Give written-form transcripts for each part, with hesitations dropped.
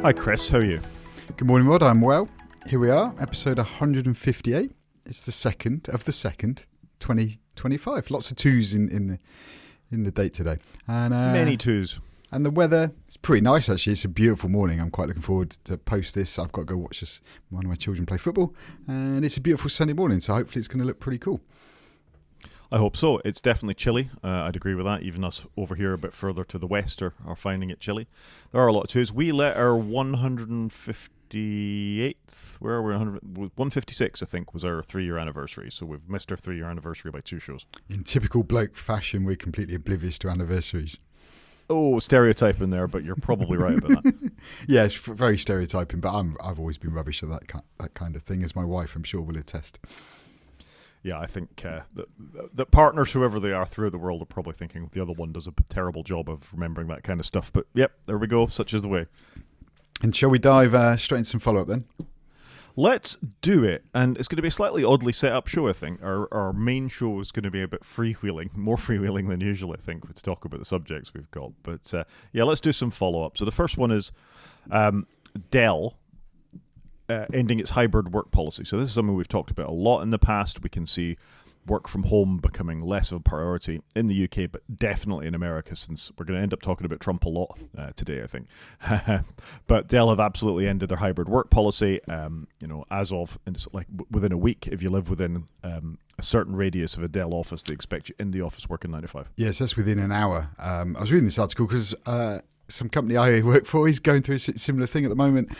Hi Chris, how are you? Good morning, Rod. I'm well. Here we are, episode 158. It's the second of the second, 2025. Lots of twos in the date today, and Many twos. And the weather is pretty nice actually. It's a beautiful morning. I'm quite looking forward to post this. I've got to go watch one of my children play football, and it's a beautiful sunny morning. So hopefully it's going to look pretty cool. I hope so. It's definitely chilly. I'd agree with that. Even us over here a bit further to the west are finding it chilly. There are a lot of twos. We let our 158th, where are we? 156, I think, was our 3-year anniversary. So we've missed our 3-year anniversary by 2 shows. In typical bloke fashion, we're completely oblivious to anniversaries. Oh, stereotyping there, but you're probably right about that. Yeah, it's very stereotyping, but I've always been rubbish at that kind of thing, as my wife, I'm sure, will attest. Yeah, I think that partners, whoever they are throughout the world, are probably thinking the other one does a terrible job of remembering that kind of stuff. But yep, there we go. Such is the way. And shall we dive straight into some follow-up then? Let's do it. And it's going to be a slightly oddly set up show, I think. Our main show is going to be a bit freewheeling, more freewheeling than usual, I think, to talk about the subjects we've got. But yeah, let's do some follow-up. So the first one is Dell ending its hybrid work policy. So this is something we've talked about a lot in the past. We can see work from home becoming less of a priority in the UK, but definitely in America, since we're going to end up talking about Trump a lot today, I think. But Dell have absolutely ended their hybrid work policy, as of, and it's like within a week, if you live within a certain radius of a Dell office, they expect you in the office working 9 to 5. Yes, that's within an hour. I was reading this article because some company I work for is going through a similar thing at the moment.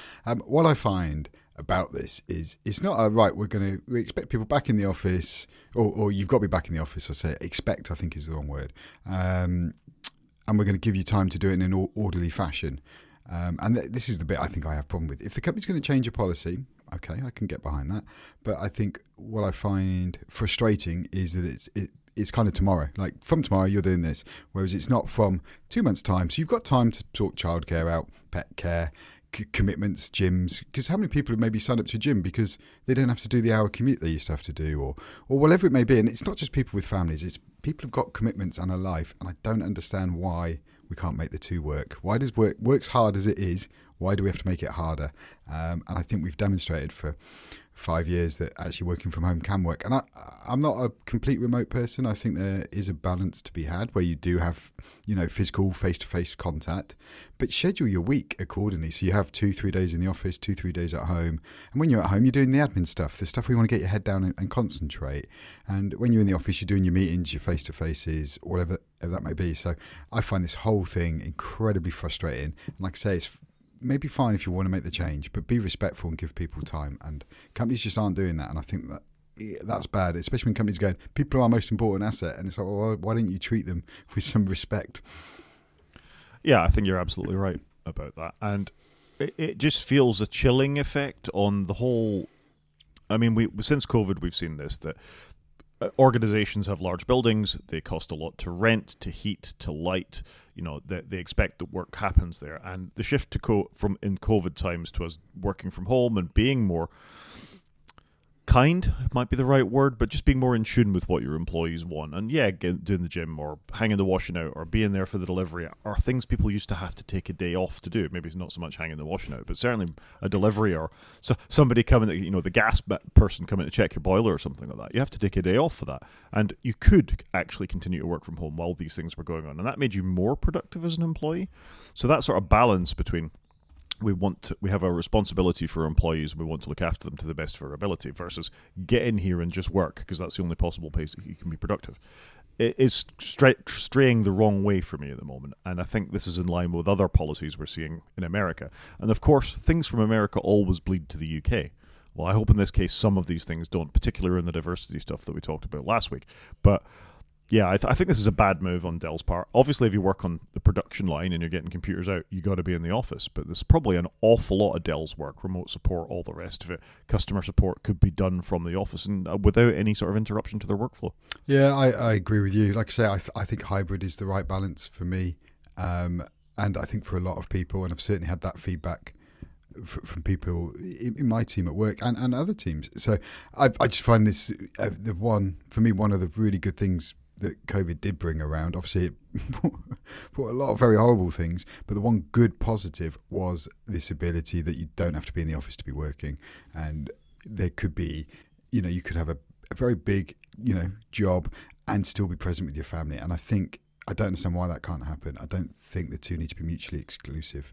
What I find about this is it's not right. We expect people back in the office, or you've got to be back in the office. I say expect, I think is the wrong word, and we're going to give you time to do it in an orderly fashion. And this is the bit I think I have a problem with. If the company's going to change a policy, okay, I can get behind that. But I think what I find frustrating is that it's kind of tomorrow. Like from tomorrow, you're doing this, whereas it's not from 2 months' time. So you've got time to sort childcare out, pet care, commitments, gyms. Because how many people have maybe signed up to a gym because they don't have to do the hour commute they used to have to do, or whatever it may be. And it's not just people with families; it's people who've got commitments and a life. And I don't understand why we can't make the two work. Why does work's hard as it is? Why do we have to make it harder? And I think we've demonstrated for 5 years that actually working from home can work. And I'm not a complete remote person. I think there is a balance to be had where you do have, physical face-to-face contact, but schedule your week accordingly. So you have 2-3 days in the office, 2-3 days at home. And when you're at home, you're doing the admin stuff, the stuff where you want to get your head down and concentrate. And when you're in the office, you're doing your meetings, your face-to-faces, whatever that may be. So I find this whole thing incredibly frustrating. And like I say, it's maybe fine if you want to make the change, but be respectful and give people time. And companies just aren't doing that. And I think that's bad, especially when companies go, people are our most important asset. And it's like, well, why don't you treat them with some respect? Yeah, I think you're absolutely right about that. And it just feels a chilling effect on the whole. I mean, since COVID, we've seen this, that organizations have large buildings, they cost a lot to rent, to heat, to light, they expect that work happens there. And the shift from in COVID times to us working from home and being more kind, might be the right word, but just being more in tune with what your employees want. And yeah, doing the gym or hanging the washing out or being there for the delivery are things people used to have to take a day off to do. Maybe it's not so much hanging the washing out, but certainly a delivery or somebody coming, the gas person coming to check your boiler or something like that. You have to take a day off for that. And you could actually continue to work from home while these things were going on. And that made you more productive as an employee. So that sort of balance between we have a responsibility for our employees. We want to look after them to the best of our ability versus get in here and just work because that's the only possible place that you can be productive. It is straying the wrong way for me at the moment. And I think this is in line with other policies we're seeing in America. And of course, things from America always bleed to the UK. Well, I hope in this case some of these things don't, particularly in the diversity stuff that we talked about last week. But yeah, I think this is a bad move on Dell's part. Obviously, if you work on the production line and you're getting computers out, you got to be in the office. But there's probably an awful lot of Dell's work, remote support, all the rest of it. Customer support could be done from the office and without any sort of interruption to their workflow. Yeah, I agree with you. Like I say, I think hybrid is the right balance for me. And I think for a lot of people, and I've certainly had that feedback from people in my team at work and other teams. So I just find this, one of the really good things that COVID did bring around. Obviously, it brought a lot of very horrible things, but the one good positive was this ability that you don't have to be in the office to be working. And there could be, you could have a very big, job and still be present with your family. And I don't understand why that can't happen. I don't think the two need to be mutually exclusive.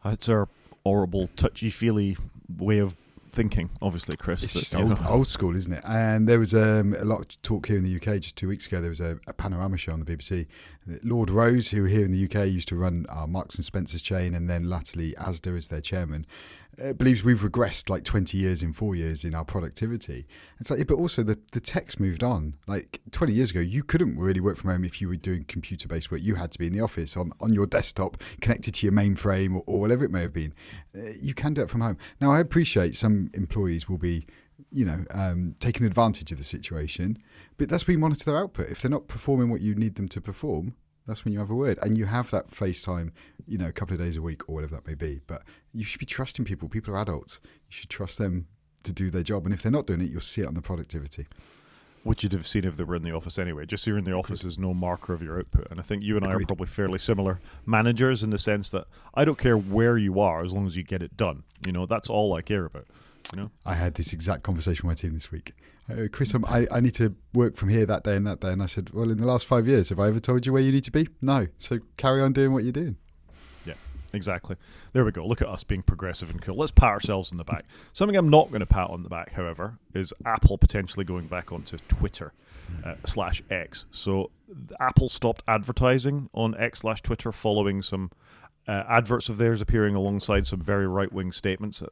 It's our horrible, touchy-feely way of thinking, obviously, Chris. It's just old school, isn't it? And there was a lot of talk here in the UK just 2 weeks ago. There was a panorama show on the BBC. Lord Rose, who here in the UK used to run our Marks and Spencer's chain and then latterly Asda as their chairman, believes we've regressed like 20 years in 4 years in our productivity. It's like, but also the tech's moved on. Like 20 years ago, you couldn't really work from home if you were doing computer-based work. You had to be in the office on your desktop, connected to your mainframe or whatever it may have been. You can do it from home. Now, I appreciate some employees will be, taking advantage of the situation, but that's when you monitor their output. If they're not performing what you need them to perform, that's when you have a word. And you have that FaceTime, a couple of days a week or whatever that may be. But you should be trusting people. People are adults. You should trust them to do their job. And if they're not doing it, you'll see it on the productivity. Which you'd have seen if they were in the office anyway. Just you're in the office is no marker of your output. And I think you and I are probably fairly similar managers in the sense that I don't care where you are as long as you get it done. That's all I care about. I had this exact conversation with my team this week. Chris, I need to work from here that day and that day. And I said, well, in the last 5 years, have I ever told you where you need to be? No. So carry on doing what you're doing. Yeah, exactly. There we go. Look at us being progressive and cool. Let's pat ourselves on the back. Something I'm not going to pat on the back, however, is Apple potentially going back onto Twitter /X. So Apple stopped advertising on X/Twitter following some adverts of theirs appearing alongside some very right-wing statements,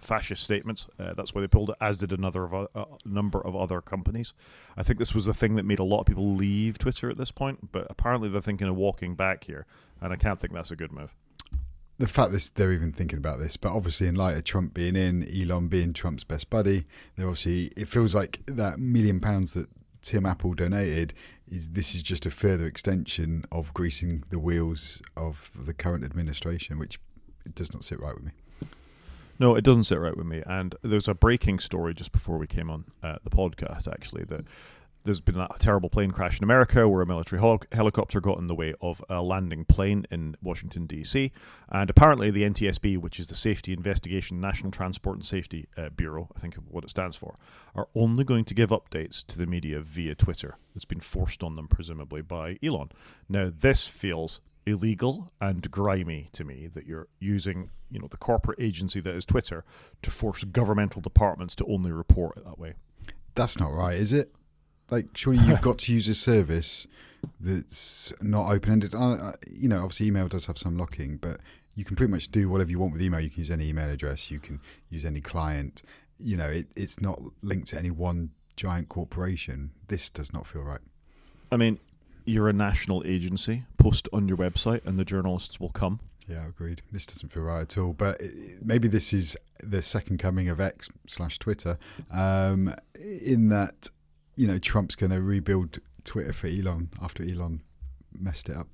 fascist statements. That's why they pulled it, as did a number of other companies. I think this was the thing that made a lot of people leave Twitter at this point, but apparently they're thinking of walking back here, and I can't think that's a good move. The fact that they're even thinking about this, but obviously in light of Trump being in, Elon being Trump's best buddy, it feels like that £1 million that Tim Apple donated this is just a further extension of greasing the wheels of the current administration, which it does not sit right with me. No, it doesn't sit right with me. And there's a breaking story just before we came on the podcast, actually, that there's been a terrible plane crash in America where a military helicopter got in the way of a landing plane in Washington, D.C. And apparently the NTSB, which is the Safety Investigation National Transport and Safety Bureau, I think of what it stands for, are only going to give updates to the media via Twitter. It's been forced on them, presumably, by Elon. Now, this feels illegal and grimy to me, that you're using the corporate agency that is Twitter to force governmental departments to only report it that way. That's not right, is it? Like, surely you've got to use a service that's not open-ended. Obviously email does have some locking, but you can pretty much do whatever you want with email. You can use any email address. You can use any client. It's not linked to any one giant corporation. This does not feel right. I mean, you're a national agency. Post on your website and the journalists will come. Yeah, agreed. This doesn't feel right at all. But maybe this is the second coming of X/Twitter in that... Trump's going to rebuild Twitter for Elon after Elon messed it up.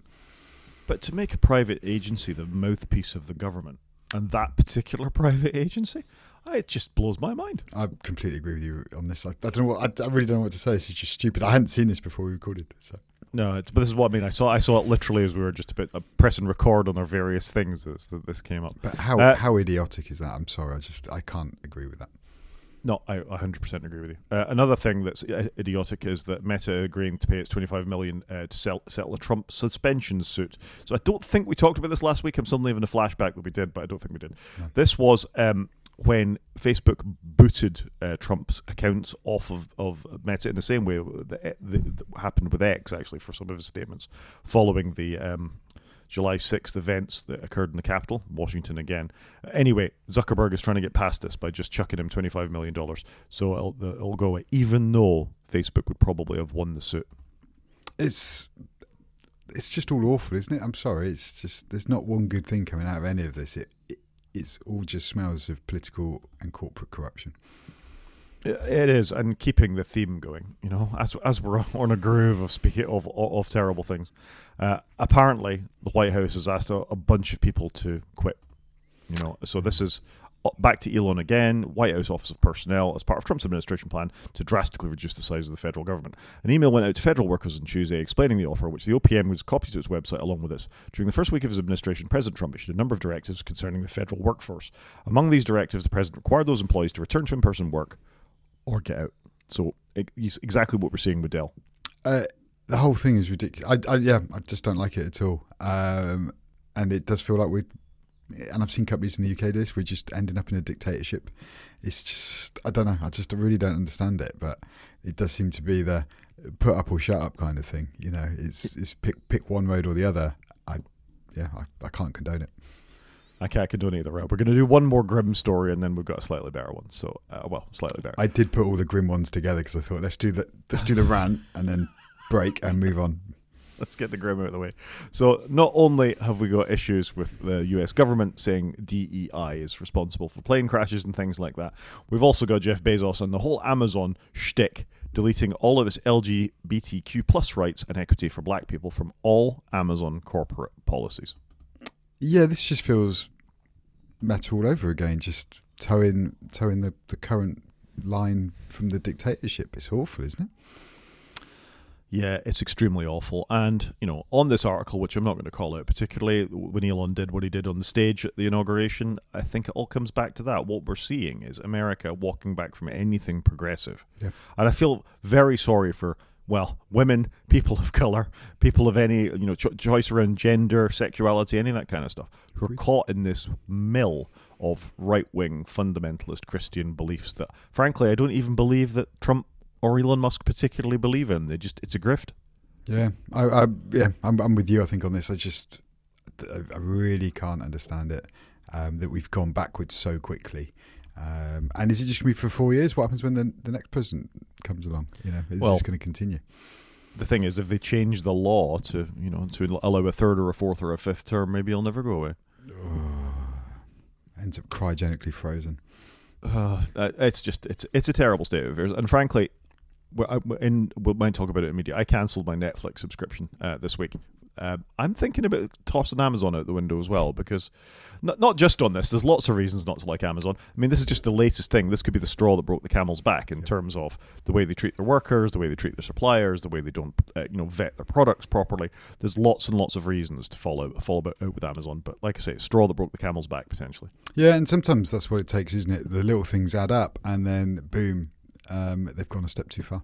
But to make a private agency the mouthpiece of the government, and that particular private agency, it just blows my mind. I completely agree with you on this. I don't know I really don't know what to say. This is just stupid. I hadn't seen this before we recorded. So. No, but this is what I mean. I saw it literally as we were just a bit pressing record on our various things as this came up. But how idiotic is that? I'm sorry. I can't agree with that. No, I 100% agree with you. Another thing that's idiotic is that Meta agreeing to pay its $25 million to settle a Trump suspension suit. So I don't think we talked about this last week. I'm suddenly having a flashback that we did, but I don't think we did. No. This was when Facebook booted Trump's accounts off of Meta in the same way that happened with X, actually, for some of his statements, following the July 6th events that occurred in the Capitol, Washington again. Anyway, Zuckerberg is trying to get past this by just chucking him $25 million. So it'll go away, even though Facebook would probably have won the suit. It's just all awful, isn't it? I'm sorry. It's just, there's not one good thing coming out of any of this. It's all just smells of political and corporate corruption. It is, and keeping the theme going, as we're on a groove of speaking of terrible things. Apparently, the White House has asked a bunch of people to quit. So this is back to Elon again, White House Office of Personnel, as part of Trump's administration plan to drastically reduce the size of the federal government. An email went out to federal workers on Tuesday explaining the offer, which the OPM was copied to its website along with this. During the first week of his administration, President Trump issued a number of directives concerning the federal workforce. Among these directives, the president required those employees to return to in-person work or get out. So exactly what we're seeing with Dell. The whole thing is ridiculous. I just don't like it at all. And it does feel like and I've seen companies in the UK do this, we're just ending up in a dictatorship. It's just, I don't know, I really don't understand it, but it does seem to be the put up or shut up kind of thing. You know, it's pick one road or the other. I can't condone it. I can't condone either route. We're going to do one more grim story, and then we've got a slightly better one. So, slightly better. I did put all the grim ones together because I thought let's do the rant and then break and move on. Let's get the grim out of the way. So not only have we got issues with the US government saying DEI is responsible for plane crashes and things like that, we've also got Jeff Bezos and the whole Amazon shtick deleting all of its LGBTQ plus rights and equity for black people from all Amazon corporate policies. Yeah, this just feels meta all over again, just towing the current line from the dictatorship. It's awful, isn't it? Yeah, it's extremely awful. And, on this article, which I'm not going to call out particularly, when Elon did what he did on the stage at the inauguration, I think it all comes back to that. What we're seeing is America walking back from anything progressive. Yeah. And I feel very sorry for, women, people of colour, people of any, choice around gender, sexuality, any of that kind of stuff, who are caught in this mill of right-wing fundamentalist Christian beliefs that, frankly, I don't even believe that Trump or Elon Musk particularly believe in. It's a grift. Yeah, I'm with you. I think on this, I really can't understand it that we've gone backwards so quickly. And is it just going to be for 4 years? What happens when the next president comes along? Is this going to continue? The thing is, if they change the law to allow a third or a fourth or a fifth term, maybe it'll never go away. Ends up cryogenically frozen. It's a terrible state of affairs, and frankly. We might talk about it immediately. I cancelled my Netflix subscription this week. I'm thinking about tossing Amazon out the window as well, because not just on this. There's lots of reasons not to like Amazon. I mean, this is just the latest thing. This could be the straw that broke the camel's back in terms of the way they treat their workers, the way they treat their suppliers, the way they don't vet their products properly. There's lots and lots of reasons to fall out with Amazon. But like I say, straw that broke the camel's back potentially. Yeah, and sometimes that's what it takes, isn't it? The little things add up, and then boom. They've gone a step too far.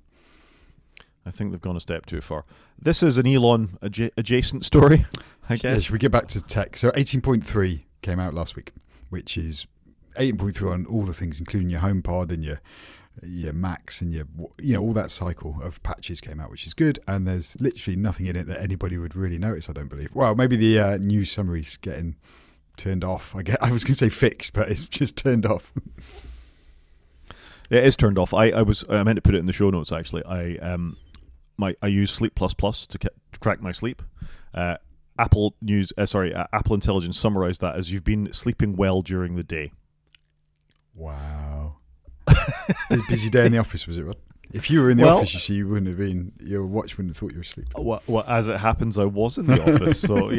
I think they've gone a step too far. This is an Elon adjacent story, I guess. Yeah, should we get back to tech? So 18.3 came out last week, which is 18.3 on all the things, including your HomePod and your Macs and your all that cycle of patches came out, which is good. And there's literally nothing in it that anybody would really notice, I don't believe. Well, maybe the news summary's getting turned off. I was going to say fixed, but it's just turned off. It is turned off. I meant to put it in the show notes actually. I use Sleep Plus to track my sleep. Apple Intelligence summarized that as you've been sleeping well during the day. Wow. It was a busy day in the office, was it, Rod? If you were in the office, you wouldn't have been. Your watch wouldn't have thought you were asleep. Well, as it happens, I was in the office, so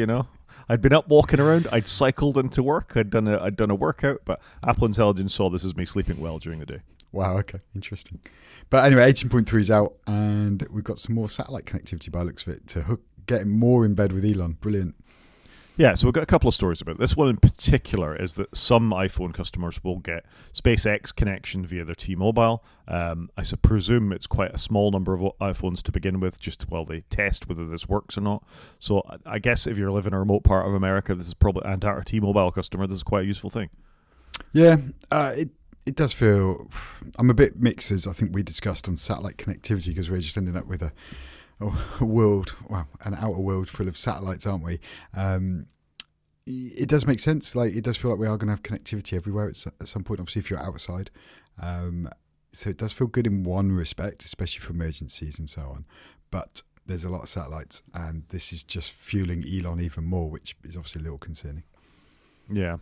I'd been up walking around. I'd cycled into work. I'd done a workout, but Apple Intelligence saw this as me sleeping well during the day. Wow, okay, interesting. But anyway, 18.3 is out, and we've got some more satellite connectivity by the looks of it to getting more in bed with Elon. Brilliant. Yeah, so we've got a couple of stories about it. This one in particular is that some iPhone customers will get SpaceX connection via their T-Mobile. I presume it's quite a small number of iPhones to begin with, just while they test whether this works or not. So I guess if you're living in a remote part of America, this is probably, and are a T-Mobile customer, this is quite a useful thing. Yeah, it does feel. I'm a bit mixed, as I think we discussed on satellite connectivity, because we're just ending up with a world, an outer world full of satellites, aren't we? It does make sense. Like, it does feel like we are going to have connectivity everywhere at some point. Obviously, if you're outside, so it does feel good in one respect, especially for emergencies and so on. But there's a lot of satellites, and this is just fueling Elon even more, which is obviously a little concerning. Yeah.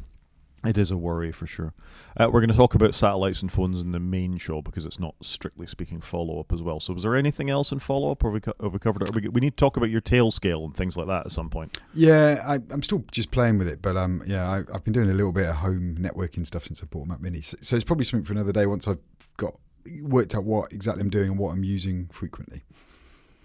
It is a worry for sure. We're going to talk about satellites and phones in the main show because it's not strictly speaking follow-up as well. So was there anything else in follow-up, or have we covered it? We need to talk about your tail scale and things like that at some point. Yeah, I'm still just playing with it, but I've been doing a little bit of home networking stuff since I bought a Mac Mini. So it's probably something for another day once I've worked out what exactly I'm doing and what I'm using frequently.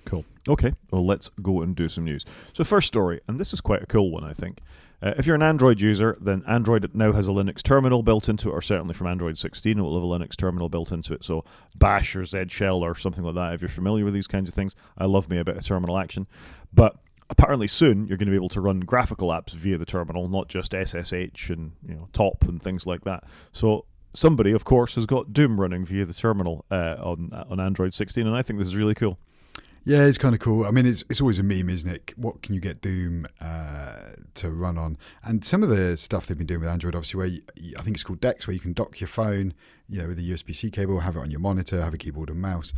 Cool. Okay, well, let's go and do some news. So first story, and this is quite a cool one, I think. If you're an Android user, then Android now has a Linux terminal built into it, or certainly from Android 16 it will have a Linux terminal built into it. So Bash or Z Shell or something like that, if you're familiar with these kinds of things. I love me a bit of terminal action. But apparently soon you're going to be able to run graphical apps via the terminal, not just SSH and top and things like that. So somebody, of course, has got Doom running via the terminal on Android 16, and I think this is really cool. Yeah, it's kind of cool. I mean, it's always a meme, isn't it? What can you get Doom to run on? And some of the stuff they've been doing with Android, obviously, where I think it's called Dex, where you can dock your phone, with a USB-C cable, have it on your monitor, have a keyboard and mouse.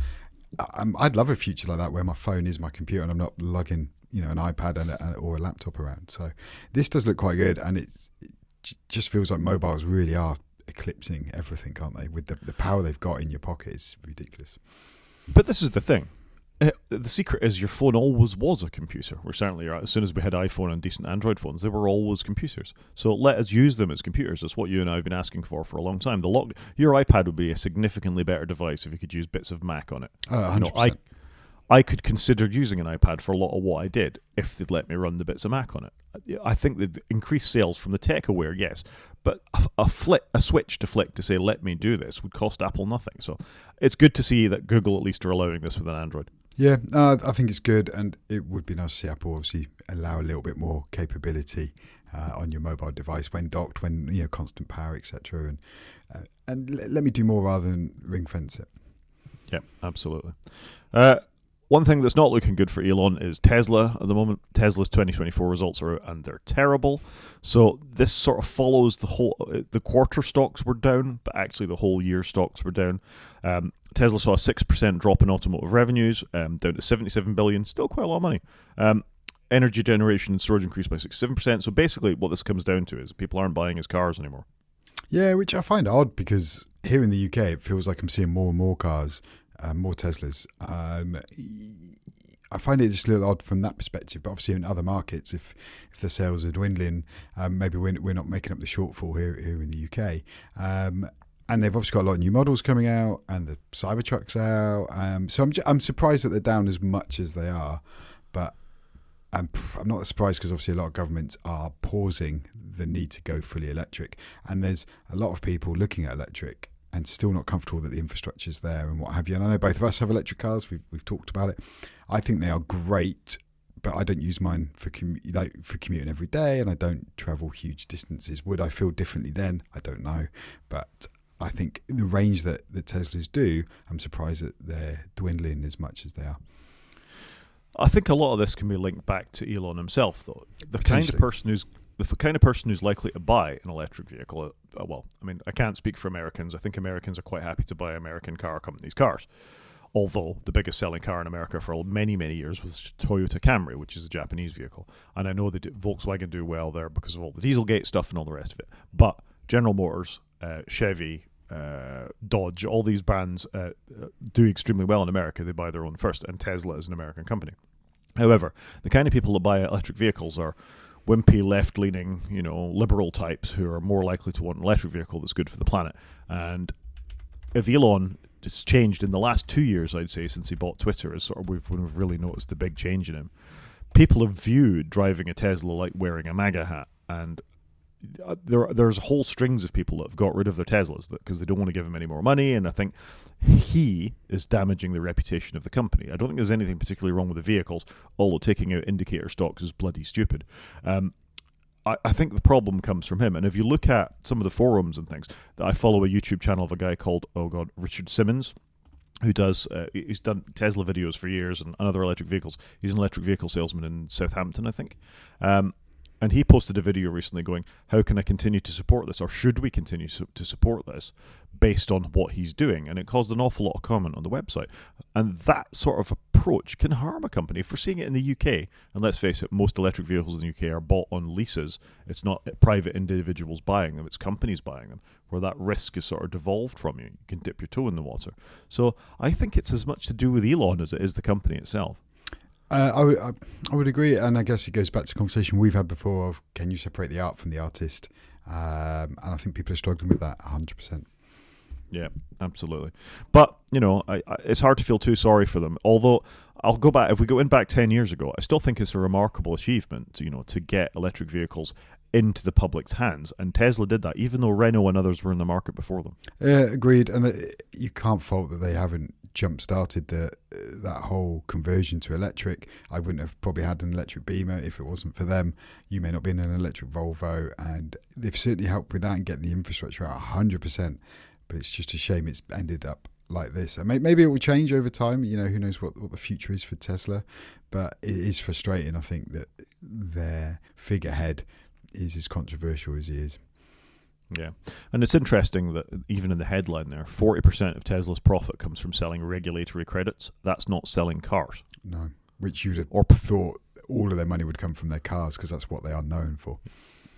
I'd love a future like that where my phone is my computer and I'm not lugging, an iPad or a laptop around. So this does look quite good, and it just feels like mobiles really are eclipsing everything, aren't they? With the power they've got in your pocket, it's ridiculous. But this is the thing. The secret is your phone always was a computer. We're certainly, as soon as we had iPhone and decent Android phones, they were always computers. So let us use them as computers. That's what you and I have been asking for a long time. Your iPad would be a significantly better device if you could use bits of Mac on it. 100%. I could consider using an iPad for a lot of what I did if they'd let me run the bits of Mac on it. I think they'd increase sales from the tech aware, yes, but a switch to flick to say let me do this would cost Apple nothing. So it's good to see that Google at least are allowing this with an Android. Yeah, I think it's good, and it would be nice to see Apple obviously allow a little bit more capability on your mobile device when docked, when constant power, etc. And let me do more rather than ring fence it. Yeah, absolutely. One thing that's not looking good for Elon is Tesla at the moment. Tesla's 2024 results are out and they're terrible. So this sort of follows the quarter stocks were down, but actually the whole year stocks were down. Tesla saw a 6% drop in automotive revenues, down to $77 billion, still quite a lot of money. Energy generation and storage increased by 67%. So basically what this comes down to is people aren't buying his cars anymore. Yeah, which I find odd because here in the UK it feels like I'm seeing more and more cars. More Teslas. I find it just a little odd from that perspective, but obviously in other markets, if the sales are dwindling, maybe we're not making up the shortfall here in the UK. And they've obviously got a lot of new models coming out, and the Cybertruck's out. So I'm surprised that they're down as much as they are, but I'm not surprised because obviously a lot of governments are pausing the need to go fully electric, and there's a lot of people looking at electric and still not comfortable that the infrastructure's there and what have you. And I know both of us have electric cars. We've talked about it. I think they are great, but I don't use mine for commuting every day, and I don't travel huge distances. Would I feel differently then? I don't know. But I think in the range that Teslas do, I'm surprised that they're dwindling as much as they are. I think a lot of this can be linked back to Elon himself, though. The kind of person who's likely to buy an electric vehicle, I can't speak for Americans. I think Americans are quite happy to buy American car companies' cars. Although the biggest selling car in America for many, many years was Toyota Camry, which is a Japanese vehicle. And I know that Volkswagen do well there because of all the Dieselgate stuff and all the rest of it. But General Motors, Chevy, Dodge, all these brands do extremely well in America. They buy their own first, and Tesla is an American company. However, the kind of people that buy electric vehicles are wimpy, left-leaning, liberal types who are more likely to want an electric vehicle that's good for the planet. And if Elon has changed in the last 2 years, I'd say, since he bought Twitter, is sort of when we've really noticed the big change in him. People have viewed driving a Tesla like wearing a MAGA hat, and there's whole strings of people that have got rid of their Teslas because they don't want to give him any more money, and I think he is damaging the reputation of the company. I don't think there's anything particularly wrong with the vehicles, although taking out indicator stocks is bloody stupid. I think the problem comes from him, and if you look at some of the forums and things, I follow a YouTube channel of a guy called, Richard Simmons, who he's done Tesla videos for years and other electric vehicles. He's an electric vehicle salesman in Southampton, I think. And And he posted a video recently going, how can I continue to support this? Or should we continue to support this based on what he's doing? And it caused an awful lot of comment on the website. And that sort of approach can harm a company. If we're seeing it in the UK, and let's face it, most electric vehicles in the UK are bought on leases. It's not private individuals buying them, it's companies buying them, where that risk is sort of devolved from you. You can dip your toe in the water. So I think it's as much to do with Elon as it is the company itself. I would agree, and I guess it goes back to the conversation we've had before of can you separate the art from the artist? And I think people are struggling with that 100%. Yeah, absolutely. But, it's hard to feel too sorry for them. Although, I'll go back, if we go in back 10 years ago, I still think it's a remarkable achievement, to get electric vehicles into the public's hands. And Tesla did that, even though Renault and others were in the market before them. Agreed. And you can't fault that they haven't jump-started that whole conversion to electric. I wouldn't have probably had an electric Beamer if it wasn't for them. You may not be in an electric Volvo. And they've certainly helped with that and getting the infrastructure out 100%. But it's just a shame it's ended up like this. And maybe it will change over time. Who knows what the future is for Tesla. But it is frustrating, I think, that their figurehead is as controversial as he is. Yeah. And it's interesting that even in the headline there, 40% of Tesla's profit comes from selling regulatory credits. That's not selling cars. No, which you'd have thought all of their money would come from their cars because that's what they are known for.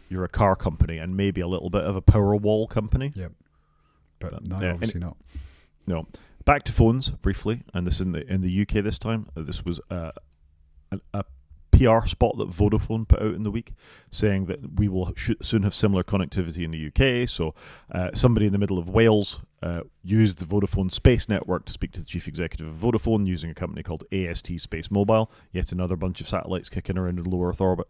You're a car company and maybe a little bit of a Powerwall company. Yep. But no, obviously not. No. Back to phones briefly, and this in the UK this time. This was a PR spot that Vodafone put out in the week, saying that we will soon have similar connectivity in the UK. So somebody in the middle of Wales used the Vodafone space network to speak to the chief executive of Vodafone using a company called AST Space Mobile. Yet another bunch of satellites kicking around in low Earth orbit.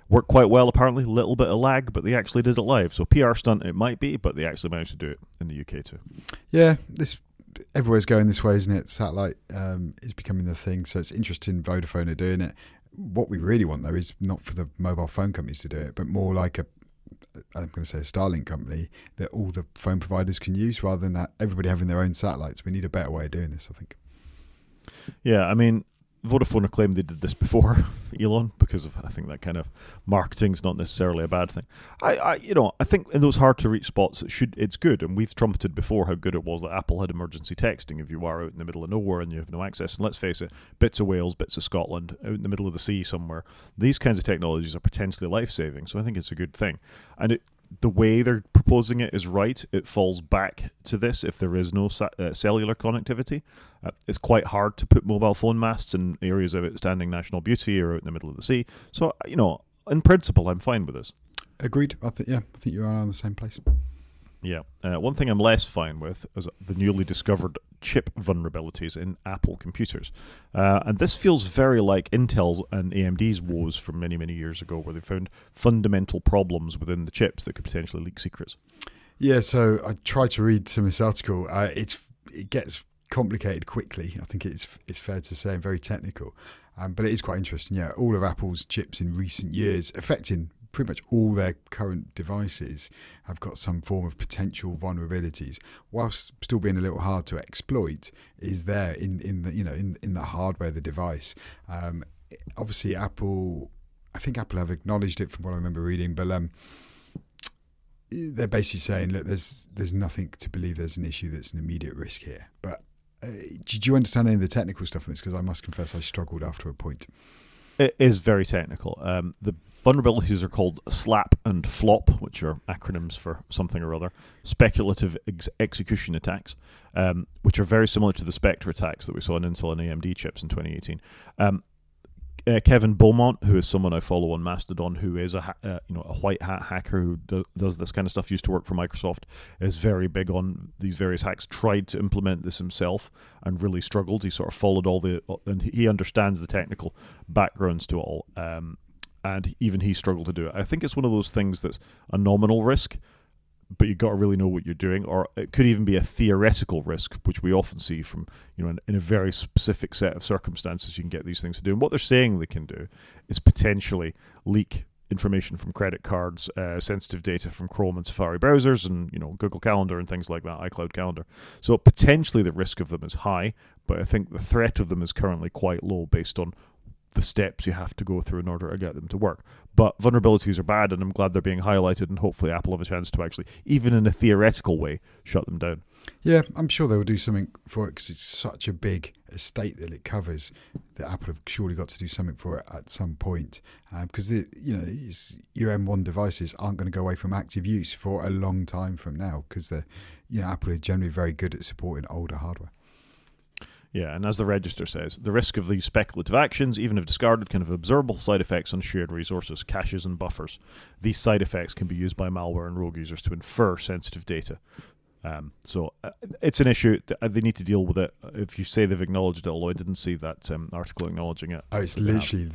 Worked quite well, apparently. A little bit of lag, but they actually did it live. So PR stunt it might be, but they actually managed to do it in the UK too. Yeah, everywhere's going this way, isn't it? Satellite is becoming the thing. So it's interesting Vodafone are doing it. What we really want, though, is not for the mobile phone companies to do it, but more like I'm going to say a Starlink company that all the phone providers can use rather than everybody having their own satellites. We need a better way of doing this, I think. Yeah, I mean, Vodafone have claimed they did this before Elon because of, I think, that kind of marketing's not necessarily a bad thing. I think in those hard to reach spots it's good, and we've trumpeted before how good it was that Apple had emergency texting if you are out in the middle of nowhere and you have no access. And let's face it, bits of Wales, bits of Scotland, out in the middle of the sea somewhere, these kinds of technologies are potentially life-saving. So I think it's a good thing, and the way they're proposing it is right. It falls back to this if there is no cellular connectivity. It's quite hard to put mobile phone masts in areas of outstanding national beauty or out in the middle of the sea. So, in principle, I'm fine with this. Agreed. I think you are on the same place. Yeah. One thing I'm less fine with is the newly discovered chip vulnerabilities in Apple computers. And this feels very like Intel's and AMD's woes from many, many years ago, where they found fundamental problems within the chips that could potentially leak secrets. Yeah, so I tried to read some of this article. It gets complicated quickly. I think it's fair to say, and very technical. But it is quite interesting. Yeah, all of Apple's chips in recent years affecting pretty much all their current devices have got some form of potential vulnerabilities, whilst still being a little hard to exploit. Is there in the hardware of the device? Obviously, I think Apple have acknowledged it from what I remember reading, but they're basically saying, look, there's nothing to believe there's an issue that's an immediate risk here. But did you understand any of the technical stuff in this? Because I must confess I struggled after a point. It is very technical. The vulnerabilities are called SLAP and FLOP, which are acronyms for something or other. Speculative execution attacks, which are very similar to the Spectre attacks that we saw in Intel and AMD chips in 2018. Kevin Beaumont, who is someone I follow on Mastodon, who is a white hat hacker who does this kind of stuff, used to work for Microsoft, is very big on these various hacks, tried to implement this himself and really struggled. He sort of followed and he understands the technical backgrounds to it all, and even he struggled to do it. I think it's one of those things that's a nominal risk, but you've got to really know what you're doing, or it could even be a theoretical risk, which we often see from, in a very specific set of circumstances you can get these things to do. And what they're saying they can do is potentially leak information from credit cards, sensitive data from Chrome and Safari browsers, and Google Calendar and things like that, iCloud Calendar. So potentially the risk of them is high, but I think the threat of them is currently quite low based on the steps you have to go through in order to get them to work. But vulnerabilities are bad, and I'm glad they're being highlighted, and hopefully Apple have a chance to actually, even in a theoretical way, shut them down. Yeah, I'm sure they will do something for it because it's such a big estate that it covers that Apple have surely got to do something for it at some point. Because your M1 devices aren't going to go away from active use for a long time from now because Apple are generally very good at supporting older hardware. Yeah, and as the register says, the risk of these speculative actions, even if discarded, can have observable side effects on shared resources, caches, and buffers. These side effects can be used by malware and rogue users to infer sensitive data. So it's an issue. They need to deal with it. If you say they've acknowledged it, although I didn't see that article acknowledging it. Oh, it's literally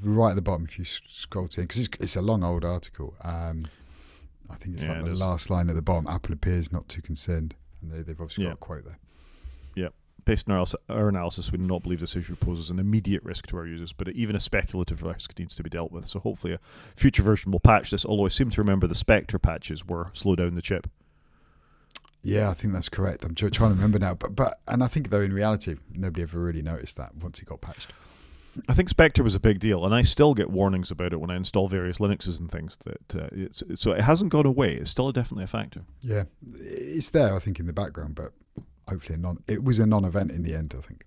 right at the bottom if you scroll to it, because it's a long old article. I think it's the last line at the bottom. Apple appears not too concerned, and they've obviously got a quote there. Yeah. Based on our analysis, we do not believe this issue poses an immediate risk to our users, but even a speculative risk needs to be dealt with. So hopefully a future version will patch this, although I seem to remember the Spectre patches were slow down the chip. Yeah, I think that's correct. I'm trying to remember now. But I think, though, in reality, nobody ever really noticed that once it got patched. I think Spectre was a big deal, and I still get warnings about it when I install various Linuxes and things. So it hasn't gone away. It's still definitely a factor. Yeah, it's there, I think, in the background, but hopefully it was a non-event in the end, I think.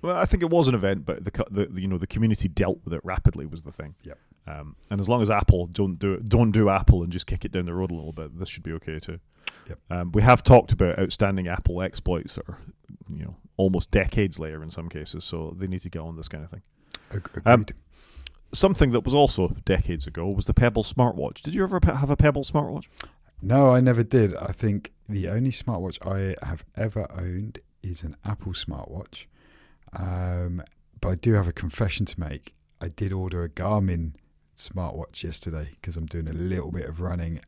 Well, I think it was an event, but the community dealt with it rapidly was the thing. Yep. And as long as Apple don't do Apple and just kick it down the road a little bit, this should be okay too. Yep. We have talked about outstanding Apple exploits that are almost decades later in some cases, so they need to get on this kind of thing. Agreed. Something that was also decades ago was the Pebble smartwatch. Did you ever have a Pebble smartwatch? No, I never did. I think the only smartwatch I have ever owned is an Apple smartwatch. But I do have a confession to make. I did order a Garmin smartwatch yesterday because I'm doing a little bit of running,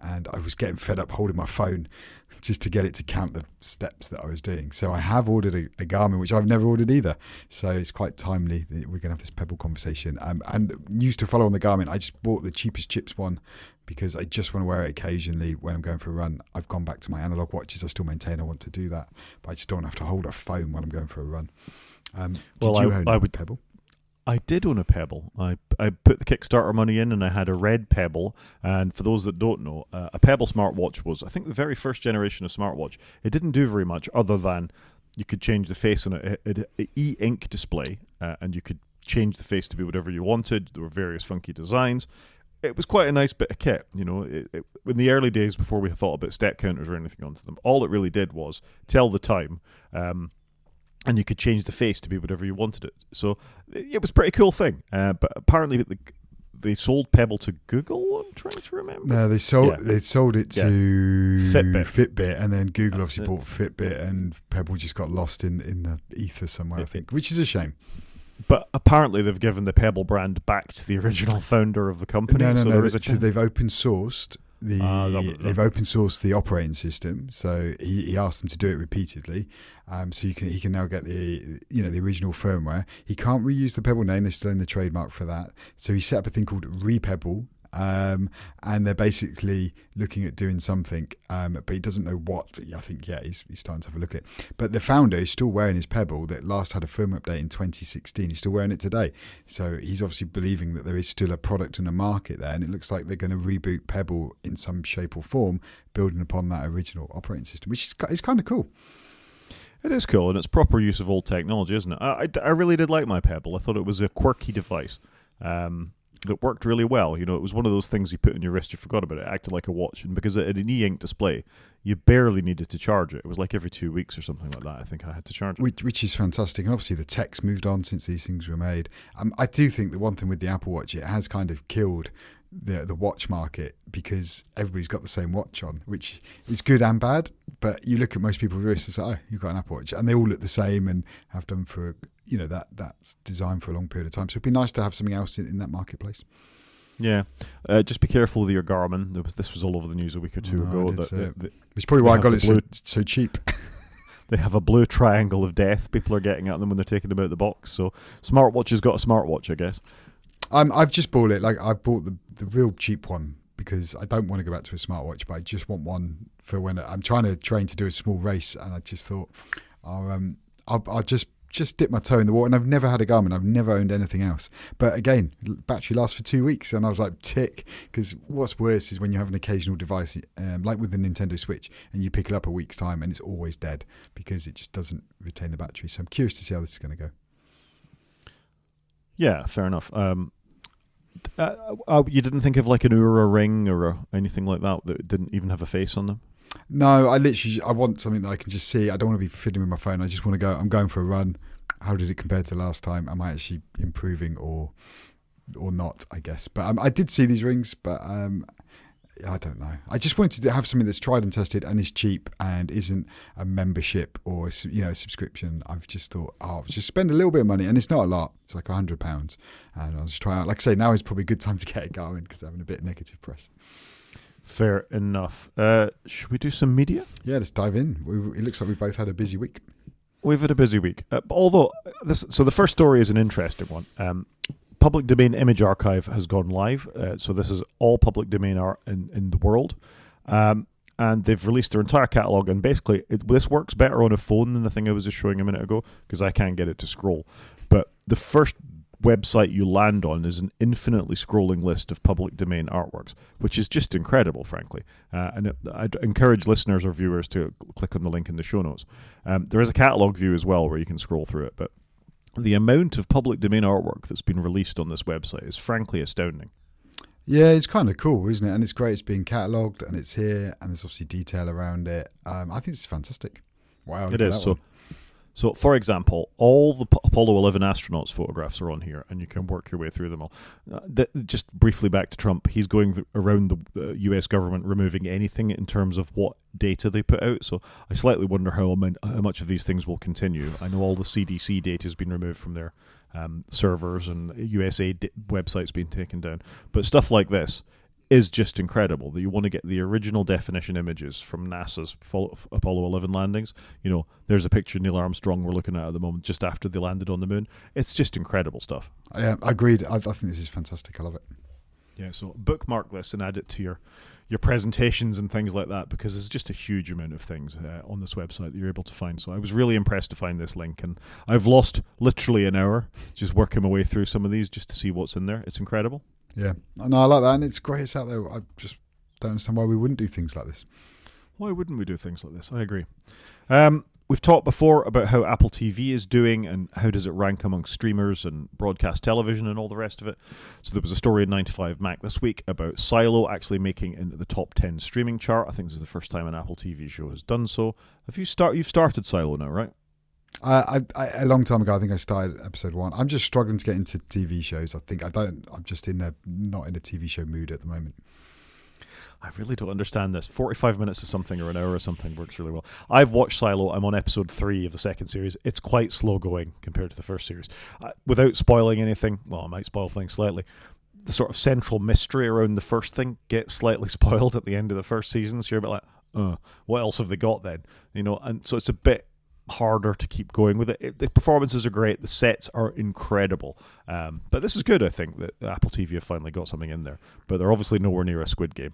and I was getting fed up holding my phone just to get it to count the steps that I was doing. So I have ordered a Garmin, which I've never ordered either. So it's quite timely that we're going to have this Pebble conversation. And used to follow on the Garmin, I just bought the cheapest chips one because I just want to wear it occasionally when I'm going for a run. I've gone back to my analog watches. I still maintain I want to do that, but I just don't have to hold a phone when I'm going for a run. Did you own a Pebble? I did own a Pebble. I put the Kickstarter money in, and I had a red Pebble. And for those that don't know, a Pebble smartwatch was, I think, the very first generation of smartwatch. It didn't do very much other than you could change the face on it. It had an e-ink display, and you could change the face to be whatever you wanted. There were various funky designs. It was quite a nice bit of kit. In the early days before we thought about step counters or anything onto them, all it really did was tell the time. And you could change the face to be whatever you wanted it. So it was a pretty cool thing. But apparently they sold Pebble to Google, I'm trying to remember. No, they sold it to Fitbit, and then Google obviously bought Fitbit, and Pebble just got lost in the ether somewhere, I think, which is a shame. But apparently they've given the Pebble brand back to the original founder of the company. No. So they've open sourced they've open sourced the operating system. So he asked them to do it repeatedly. So he can now get the original firmware. He can't reuse the Pebble name. They're still in the trademark for that. So he set up a thing called Repebble. And they're basically looking at doing something, but he doesn't know what. I think, he's starting to have a look at it. But the founder is still wearing his Pebble that last had a firmware update in 2016. He's still wearing it today. So he's obviously believing that there is still a product and a market there, and it looks like they're going to reboot Pebble in some shape or form, building upon that original operating system, which is kind of cool. It is cool, and it's proper use of old technology, isn't it? I really did like my Pebble. I thought it was a quirky device. That worked really well. It was one of those things you put on your wrist, you forgot about it. It acted like a watch, and because it had an e-ink display, you barely needed to charge it. It was like every 2 weeks or something like that. I think I had to charge it. Which is fantastic, and obviously the tech's moved on since these things were made. I do think the one thing with the Apple Watch, it has kind of killed the watch market because everybody's got the same watch on, which is good and bad. But you look at most people's wrists and say, "Oh, you've got an Apple Watch," and they all look the same and have done for that's designed for a long period of time. So it'd be nice to have something else in that marketplace. Yeah, just be careful with your Garmin. This was all over the news a week or two ago. It's probably why I got it so cheap. They have a blue triangle of death. People are getting at them when they're taking them out of the box. So smartwatch has got a smartwatch, I guess. I've just bought it. Like I bought the real cheap one because I don't want to go back to a smartwatch, but I just want one for when I'm trying to train to do a small race, and I just thought I'll just just dipped my toe in the water, and I've never had a Garmin. I've never owned anything else. But again, battery lasts for 2 weeks, and I was like, tick. Because what's worse is when you have an occasional device, like with the Nintendo Switch, and you pick it up a week's time, and it's always dead because it just doesn't retain the battery. So I'm curious to see how this is going to go. Yeah, fair enough. You didn't think of like an Oura Ring or anything like that didn't even have a face on them? No, I want something that I can just see. I don't want to be fiddling with my phone. I just want to go, I'm going for a run. How did it compare to last time? Am I actually improving or not, I guess. But I did see these rings, but I don't know. I just wanted to have something that's tried and tested and is cheap and isn't a membership or a subscription. I've just thought, I'll just spend a little bit of money, and it's not a lot. It's like £100, and I'll just try out. Like I say, now is probably a good time to get it going because I'm having a bit of negative press. Fair enough. Should we do some media? Yeah, let's dive in. It looks like we've both had a busy week. We've had a busy week. Although, the first story is an interesting one. Public domain image archive has gone live. So this is all public domain art in the world. And they've released their entire catalogue. And basically, this works better on a phone than the thing I was just showing a minute ago because I can't get it to scroll. But the first website you land on is an infinitely scrolling list of public domain artworks, which is just incredible, frankly. And I'd encourage listeners or viewers to click on the link in the show notes. There is a catalogue view as well where you can scroll through it, but the amount of public domain artwork that's been released on this website is frankly astounding. Yeah, it's kind of cool, isn't it? And it's great. It's being catalogued and it's here, and there's obviously detail around it. I think it's fantastic. Wow, it is. So, for example, all the Apollo 11 astronauts photographs are on here, and you can work your way through them all. Just briefly back to Trump, he's going around the US government removing anything in terms of what data they put out. So I slightly wonder how much of these things will continue. I know all the CDC data has been removed from their servers, and USA websites being taken down. But stuff like this is just incredible, that you want to get the original definition images from NASA's Apollo 11 landings. There's a picture of Neil Armstrong we're looking at the moment just after they landed on the moon. It's just incredible stuff. Yeah, agreed. I think this is fantastic. I love it. Yeah, so bookmark this and add it to your presentations and things like that, because there's just a huge amount of things on this website that you're able to find. So I was really impressed to find this link, and I've lost literally an hour just working my way through some of these just to see what's in there. It's incredible. Yeah, no, I like that, and it's great it's out there. I just don't understand why we wouldn't do things like this. Why wouldn't we do things like this? I agree. We've talked before about how Apple TV is doing and how does it rank among streamers and broadcast television and all the rest of it. So there was a story in 9to5Mac this week about Silo actually making it into the top 10 streaming chart. I think this is the first time an Apple TV show has done so. You've started Silo now, right? A long time ago, I think I started episode 1. I'm just struggling to get into TV shows. I'm just not in a TV show mood at the moment. I really don't understand this. 45 minutes of something or an hour or something works really well. I've watched Silo. I'm on episode 3 of the second series. It's quite slow going compared to the first series. Without spoiling anything, well, I might spoil things slightly. The sort of central mystery around the first thing gets slightly spoiled at the end of the first season. So you're a bit like, what else have they got then? And so it's a bit harder to keep going with it. The performances are great, the sets are incredible, but this is good. I think that Apple TV have finally got something in there, but they're obviously nowhere near a Squid Game.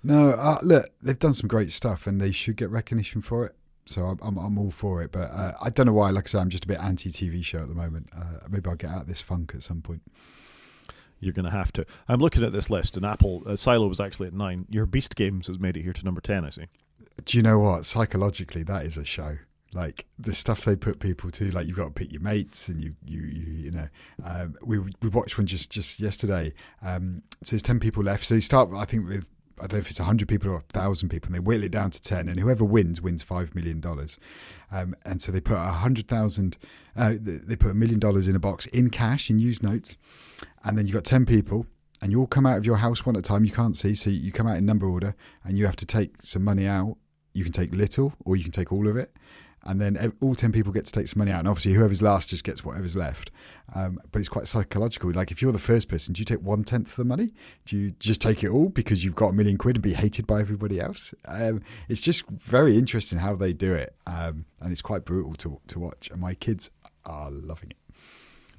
No, look, they've done some great stuff and they should get recognition for it, so I'm all for it, but I don't know why. Like I say, I'm just a bit anti-TV show at the moment. Maybe I'll get out of this funk at some point. You're going to have to. I'm looking at this list, and Apple Silo was actually at 9. Your Beast Games has made it here to number 10, I see. Do you know what? Psychologically, that is a show. Like the stuff they put people to, like you've got to pick your mates, and we watched one just yesterday. So there's 10 people left. So you start, I think, with, I don't know if it's 100 people or 1,000 people, and they whittle it down to 10, and whoever wins $5 million. And so they put 100,000, they put $1 million in a box in cash, in used notes, and then you've got 10 people, and you all come out of your house one at a time. You can't see, so you come out in number order, and you have to take some money out. You can take little, or you can take all of it. And then all 10 people get to take some money out. And obviously whoever's last just gets whatever's left. But it's quite psychological. Like if you're the first person, do you take 1/10 of the money? Do you just take it all because you've got £1 million and be hated by everybody else? It's just very interesting how they do it. And it's quite brutal to watch. And my kids are loving it.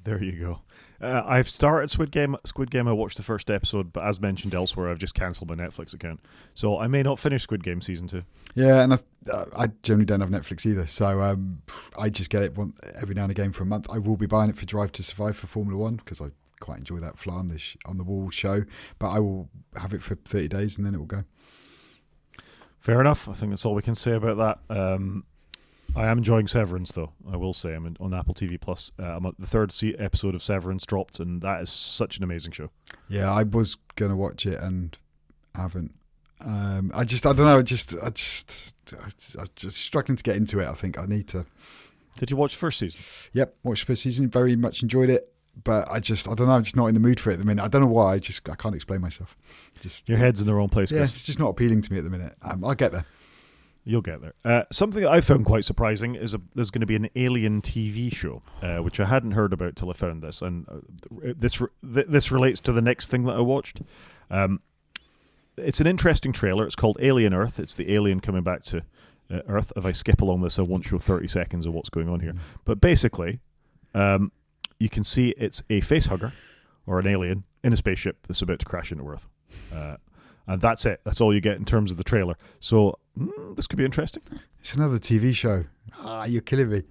There you go. I've started Squid Game. Squid Game, I watched the first episode, but as mentioned elsewhere, I've just cancelled my Netflix account. So I may not finish Squid Game Season 2. Yeah, and I generally don't have Netflix either. So I just get it every now and again for a month. I will be buying it for Drive to Survive for Formula One because I quite enjoy that fly on the wall show. But I will have it for 30 days and then it will go. Fair enough. I think that's all we can say about that. I am enjoying Severance, though. I will say I'm on Apple TV Plus. I'm at the third episode of Severance dropped, and that is such an amazing show. Yeah, I was gonna watch it and haven't. I don't know. I'm just struggling to get into it. I think I need to. Did you watch the first season? Yep, watched the first season. Very much enjoyed it, but I don't know. I'm just not in the mood for it at the minute. I don't know why. I can't explain myself. Your head's in the wrong place. Yeah, Chris. it's just not appealing to me at the minute. I'll get there. You'll get there. Something that I found quite surprising is there's going to be an Alien TV show, which I hadn't heard about till I found this, and this relates to the next thing that I watched. It's an interesting trailer. It's called Alien Earth. It's the alien coming back to Earth. If I skip along this, I won't show 30 seconds of what's going on here. But basically, you can see it's a facehugger or an alien in a spaceship that's about to crash into Earth. And that's it. That's all you get in terms of the trailer. So this could be interesting. It's another TV show. You're killing me.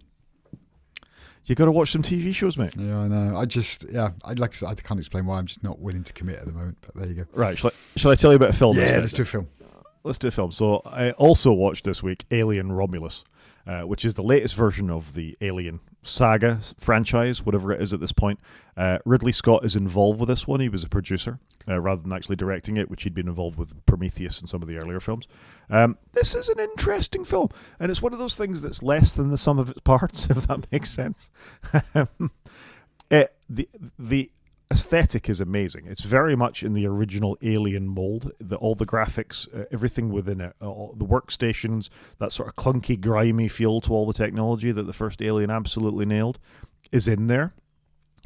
You got to watch some TV shows, mate. Yeah, I know. Like I said, I can't explain why. I'm just not willing to commit at the moment. But there you go. Right. Shall I tell you about a film? Yeah, let's do a film. Let's do a film. So I also watched this week Alien Romulus, which is the latest version of the Alien saga franchise, whatever it is at this point. Ridley Scott is involved with this one. He was a producer rather than actually directing it, which he'd been involved with Prometheus and some of the earlier films. This is an interesting film, and it's one of those things that's less than the sum of its parts, if that makes sense. The aesthetic is amazing. It's very much in the original Alien mold. All the graphics, everything within it, all the workstations, that sort of clunky, grimy feel to all the technology that the first Alien absolutely nailed is in there.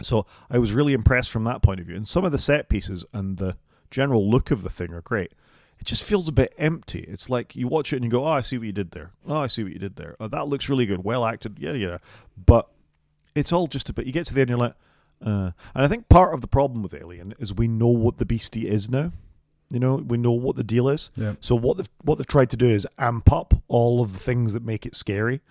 So I was really impressed from that point of view. And some of the set pieces and the general look of the thing are great. It just feels a bit empty. It's like you watch it and you go, oh, I see what you did there. Oh, I see what you did there. Oh, that looks really good. Well acted. Yeah. But it's all just a bit, you get to the end and you're like, and I think part of the problem with Alien is we know what the beastie is now. You know, we know what the deal is. Yeah. So what they've tried to do is amp up all of the things that make it scary.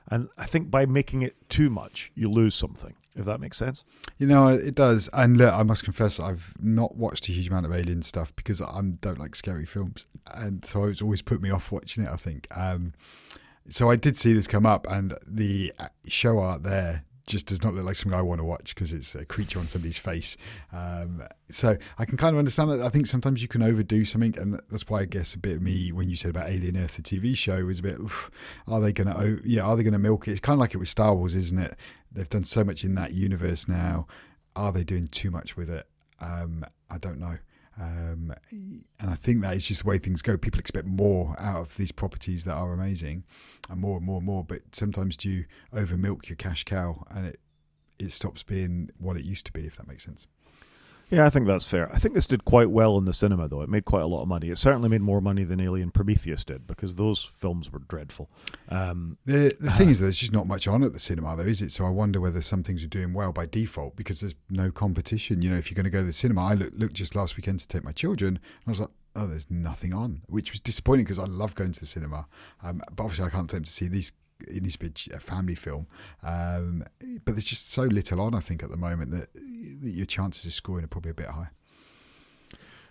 And I think by making it too much, you lose something, if that makes sense. You know, it does. And look, I must confess, I've not watched a huge amount of Alien stuff because I don't like scary films. And so it's always put me off watching it, I think. So I did see this come up, and the show art there just does not look like something I want to watch because it's a creature on somebody's face. So I can kind of understand that. I think sometimes you can overdo something, and that's why I guess a bit of me, when you said about Alien Earth, the TV show, was a bit, are they going to milk it? It's kind of like it with Star Wars, isn't it? They've done so much in that universe now. Are they doing too much with it? I don't know. And I think that is just the way things go. People expect more out of these properties that are amazing, and more and more and more. But sometimes you over milk your cash cow, and it stops being what it used to be, if that makes sense. Yeah, I think that's fair. I think this did quite well in the cinema, though. It made quite a lot of money. It certainly made more money than Alien Prometheus did, because those films were dreadful. The thing is, there's just not much on at the cinema, though, is it? So I wonder whether some things are doing well by default because there's no competition. You know, if you're going to go to the cinema, I looked just last weekend to take my children, and I was like, oh, there's nothing on, which was disappointing because I love going to the cinema. But obviously I can't take them to see these. It needs to be a family film, but there's just so little on, I think, at the moment that your chances of scoring are probably a bit high.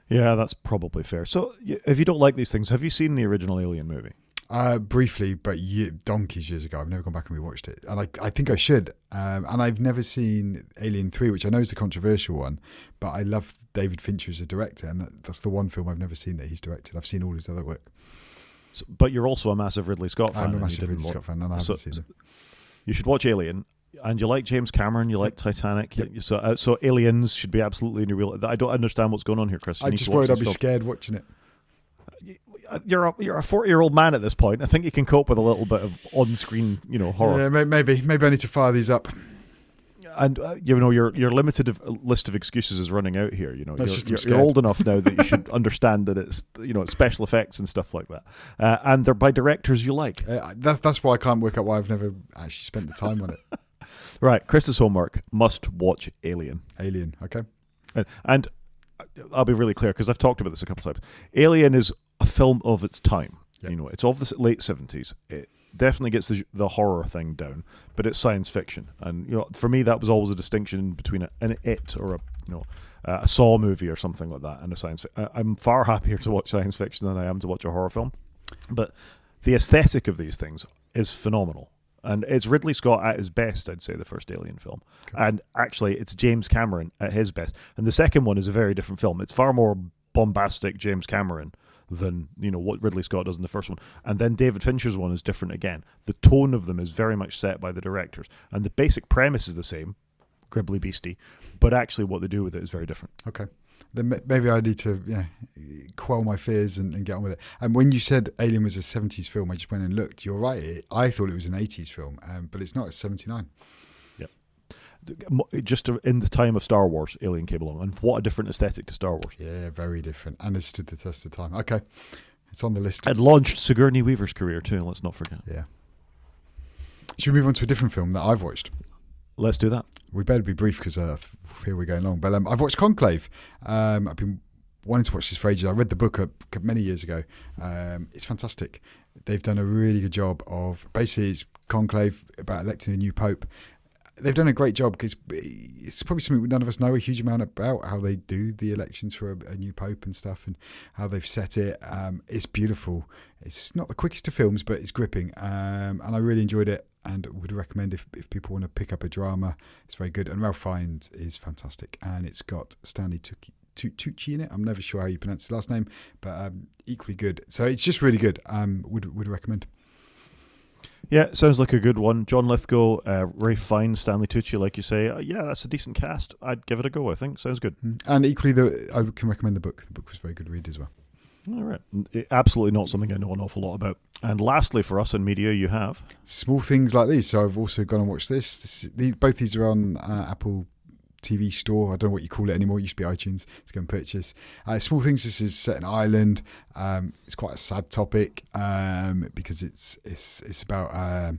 Yeah, that's probably fair. So if you don't like these things, have you seen the original Alien movie? Briefly, but donkeys years ago. I've never gone back and rewatched it, and I think I should. And I've never seen Alien 3, which I know is the controversial one, but I love David Fincher as a director, and that's the one film I've never seen that he's directed. I've seen all his other work. So, but you're also a massive Ridley Scott fan. I'm a massive Ridley Scott fan, and I haven't seen it. You should watch Alien. And you like James Cameron, you like Titanic. Yep. So Aliens should be absolutely in your real. I don't understand what's going on here, Chris. I just worried I'd be scared watching it. You're a 40-year-old man at this point. I think you can cope with a little bit of on-screen, horror. Yeah, maybe I need to fire these up. And your limited list of excuses is running out here. You're old enough now that you should understand that it's special effects and stuff like that, and they're by directors you like. That's why I can't work out why I've never actually spent the time on it. Right, Chris's homework, must watch Alien. Alien, okay. And I'll be really clear, because I've talked about this a couple of times. Alien is a film of its time. Yep. You know, it's of the late 70s. It definitely gets the horror thing down, but it's science fiction. And, you know, for me, that was always a distinction between an It or a Saw movie or something like that and a science fiction. I'm far happier to watch science fiction than I am to watch a horror film. But the aesthetic of these things is phenomenal. And it's Ridley Scott at his best, I'd say, the first Alien film. Okay. And actually, it's James Cameron at his best. And the second one is a very different film. It's far more bombastic James Cameron than, you know, what Ridley Scott does in the first one. And then David Fincher's one is different again. The tone of them is very much set by the directors. And the basic premise is the same, gribbly beastie, but actually what they do with it is very different. Okay. Then maybe I need to quell my fears and get on with it. And when you said Alien was a 70s film, I just went and looked. You're right. I thought it was an 80s film, but it's not. It's 79. Yeah. Just in the time of Star Wars, Alien came along. And what a different aesthetic to Star Wars. Yeah, very different. And it stood the test of time. Okay. It's on the list. It launched Sigourney Weaver's career too, let's not forget. Yeah. Should we move on to a different film that I've watched? Let's do that. We better be brief because I fear we're going long. But I've watched Conclave. I've been wanting to watch this for ages. I read the book many years ago. It's fantastic. They've done a really good job of, basically it's Conclave about electing a new pope. They've done a great job because it's probably something none of us know a huge amount about, how they do the elections for a new pope and stuff and how they've set it. It's beautiful. It's not the quickest of films, but it's gripping. And I really enjoyed it and would recommend if people want to pick up a drama. It's very good. And Ralph Fiennes is fantastic. And it's got Stanley Tucci in it. I'm never sure how you pronounce his last name, but equally good. So it's just really good. Would recommend. Yeah, sounds like a good one. John Lithgow, Ralph Fiennes, Stanley Tucci, like you say. Yeah, that's a decent cast. I'd give it a go, I think. Sounds good. And equally, I can recommend the book. The book was a very good read as well. All right. Absolutely not something I know an awful lot about. And lastly, for us in media, you have? Small Things Like These. So I've also gone and watched this. Both these are on Apple TV store. I don't know what you call it anymore. It used to be iTunes to go and purchase. Small Things. This is set in Ireland. It's quite a sad topic because it's about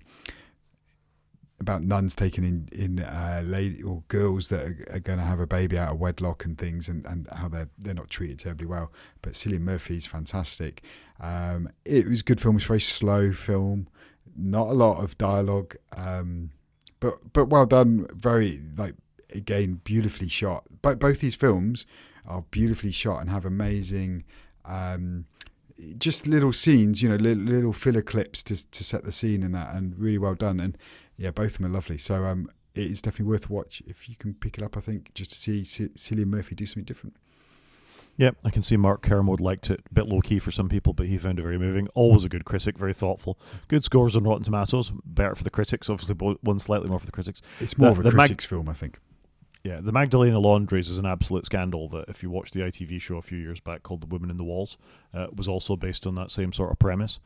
nuns taking in lady or girls that are going to have a baby out of wedlock and things, and how they're not treated terribly well. But Cillian Murphy's fantastic. It was a good film. It's a very slow film. Not a lot of dialogue, but well done. Very again, beautifully shot. But both these films are beautifully shot and have amazing, just little scenes, little filler clips to set the scene and that, and really well done. And yeah, both of them are lovely. So it is definitely worth a watch if you can pick it up, I think, just to see Cillian Murphy do something different. Yeah, I can see Mark Kermode liked it. A bit low-key for some people, but he found it very moving. Always a good critic, very thoughtful. Good scores on Rotten Tomatoes. Better for the critics, obviously, one slightly more for the critics. It's more of a critics film, I think. Yeah, the Magdalena Laundries is an absolute scandal that, if you watched the ITV show a few years back called The Women in the Walls, was also based on that same sort of premise.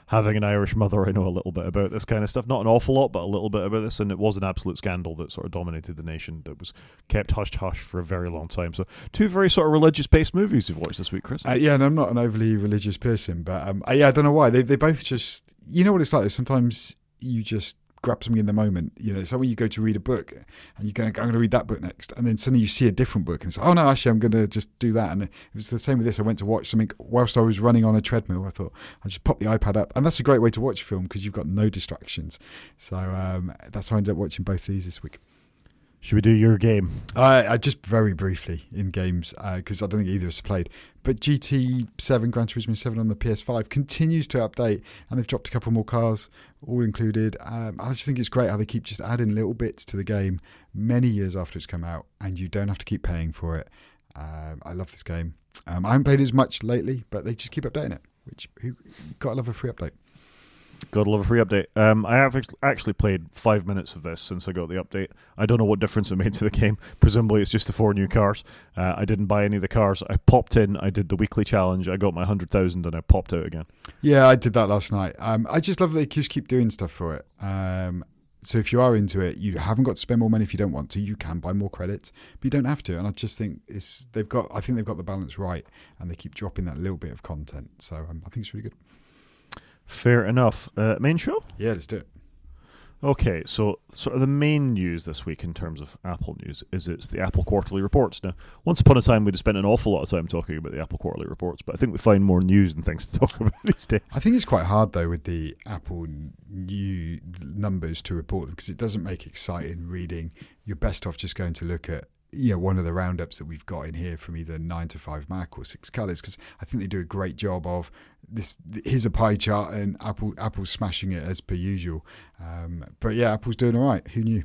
Having an Irish mother, I know a little bit about this kind of stuff. Not an awful lot, but a little bit about this. And it was an absolute scandal that sort of dominated the nation, that was kept hush-hush for a very long time. So two very sort of religious-based movies you've watched this week, Chris. Yeah, and I'm not an overly religious person, but I don't know why. They both just... You know what it's like? Sometimes you just grab something in the moment. It's like when you go to read a book and I'm going to read that book next, and then suddenly you see a different book and it's, oh no, actually I'm going to just do that. And it was the same with this. I went to watch something whilst I was running on a treadmill. I thought I'll just pop the iPad up, and that's a great way to watch a film because you've got no distractions. So that's how I ended up watching both these this week. Should we do your game? I just very briefly in games, because I don't think either of us played. But GT7, Gran Turismo 7 on the PS5 continues to update, and they've dropped a couple more cars, all included. I just think it's great how they keep just adding little bits to the game many years after it's come out, and you don't have to keep paying for it. I love this game. I haven't played it as much lately, but they just keep updating it, which gotta love a free update. Gotta love a free update. I have actually played 5 minutes of this since I got the update. I don't know what difference it made to the game. Presumably it's just the 4 new cars. I didn't buy any of the cars. I popped in, I did the weekly challenge, I got my 100,000 and I popped out again. Yeah, I did that last night. I just love that they just keep doing stuff for it. So if you are into it, you haven't got to spend more money if you don't want to. You can buy more credits, but you don't have to. And I just think they've got the balance right, and they keep dropping that little bit of content. So I think it's really good. Fair enough. Main show? Yeah, let's do it. Okay, so sort of the main news this week in terms of Apple news is it's the Apple quarterly reports. Now, once upon a time, we'd spent an awful lot of time talking about the Apple quarterly reports, but I think we find more news and things to talk about these days. I think it's quite hard though with the Apple new numbers to report them because it doesn't make exciting reading. You're best off just going to look at one of the roundups that we've got in here from either 9 to 5 Mac or 6 Colors, because I think they do a great job of this. Here's a pie chart and Apple's smashing it as per usual. But yeah, Apple's doing all right. Who knew?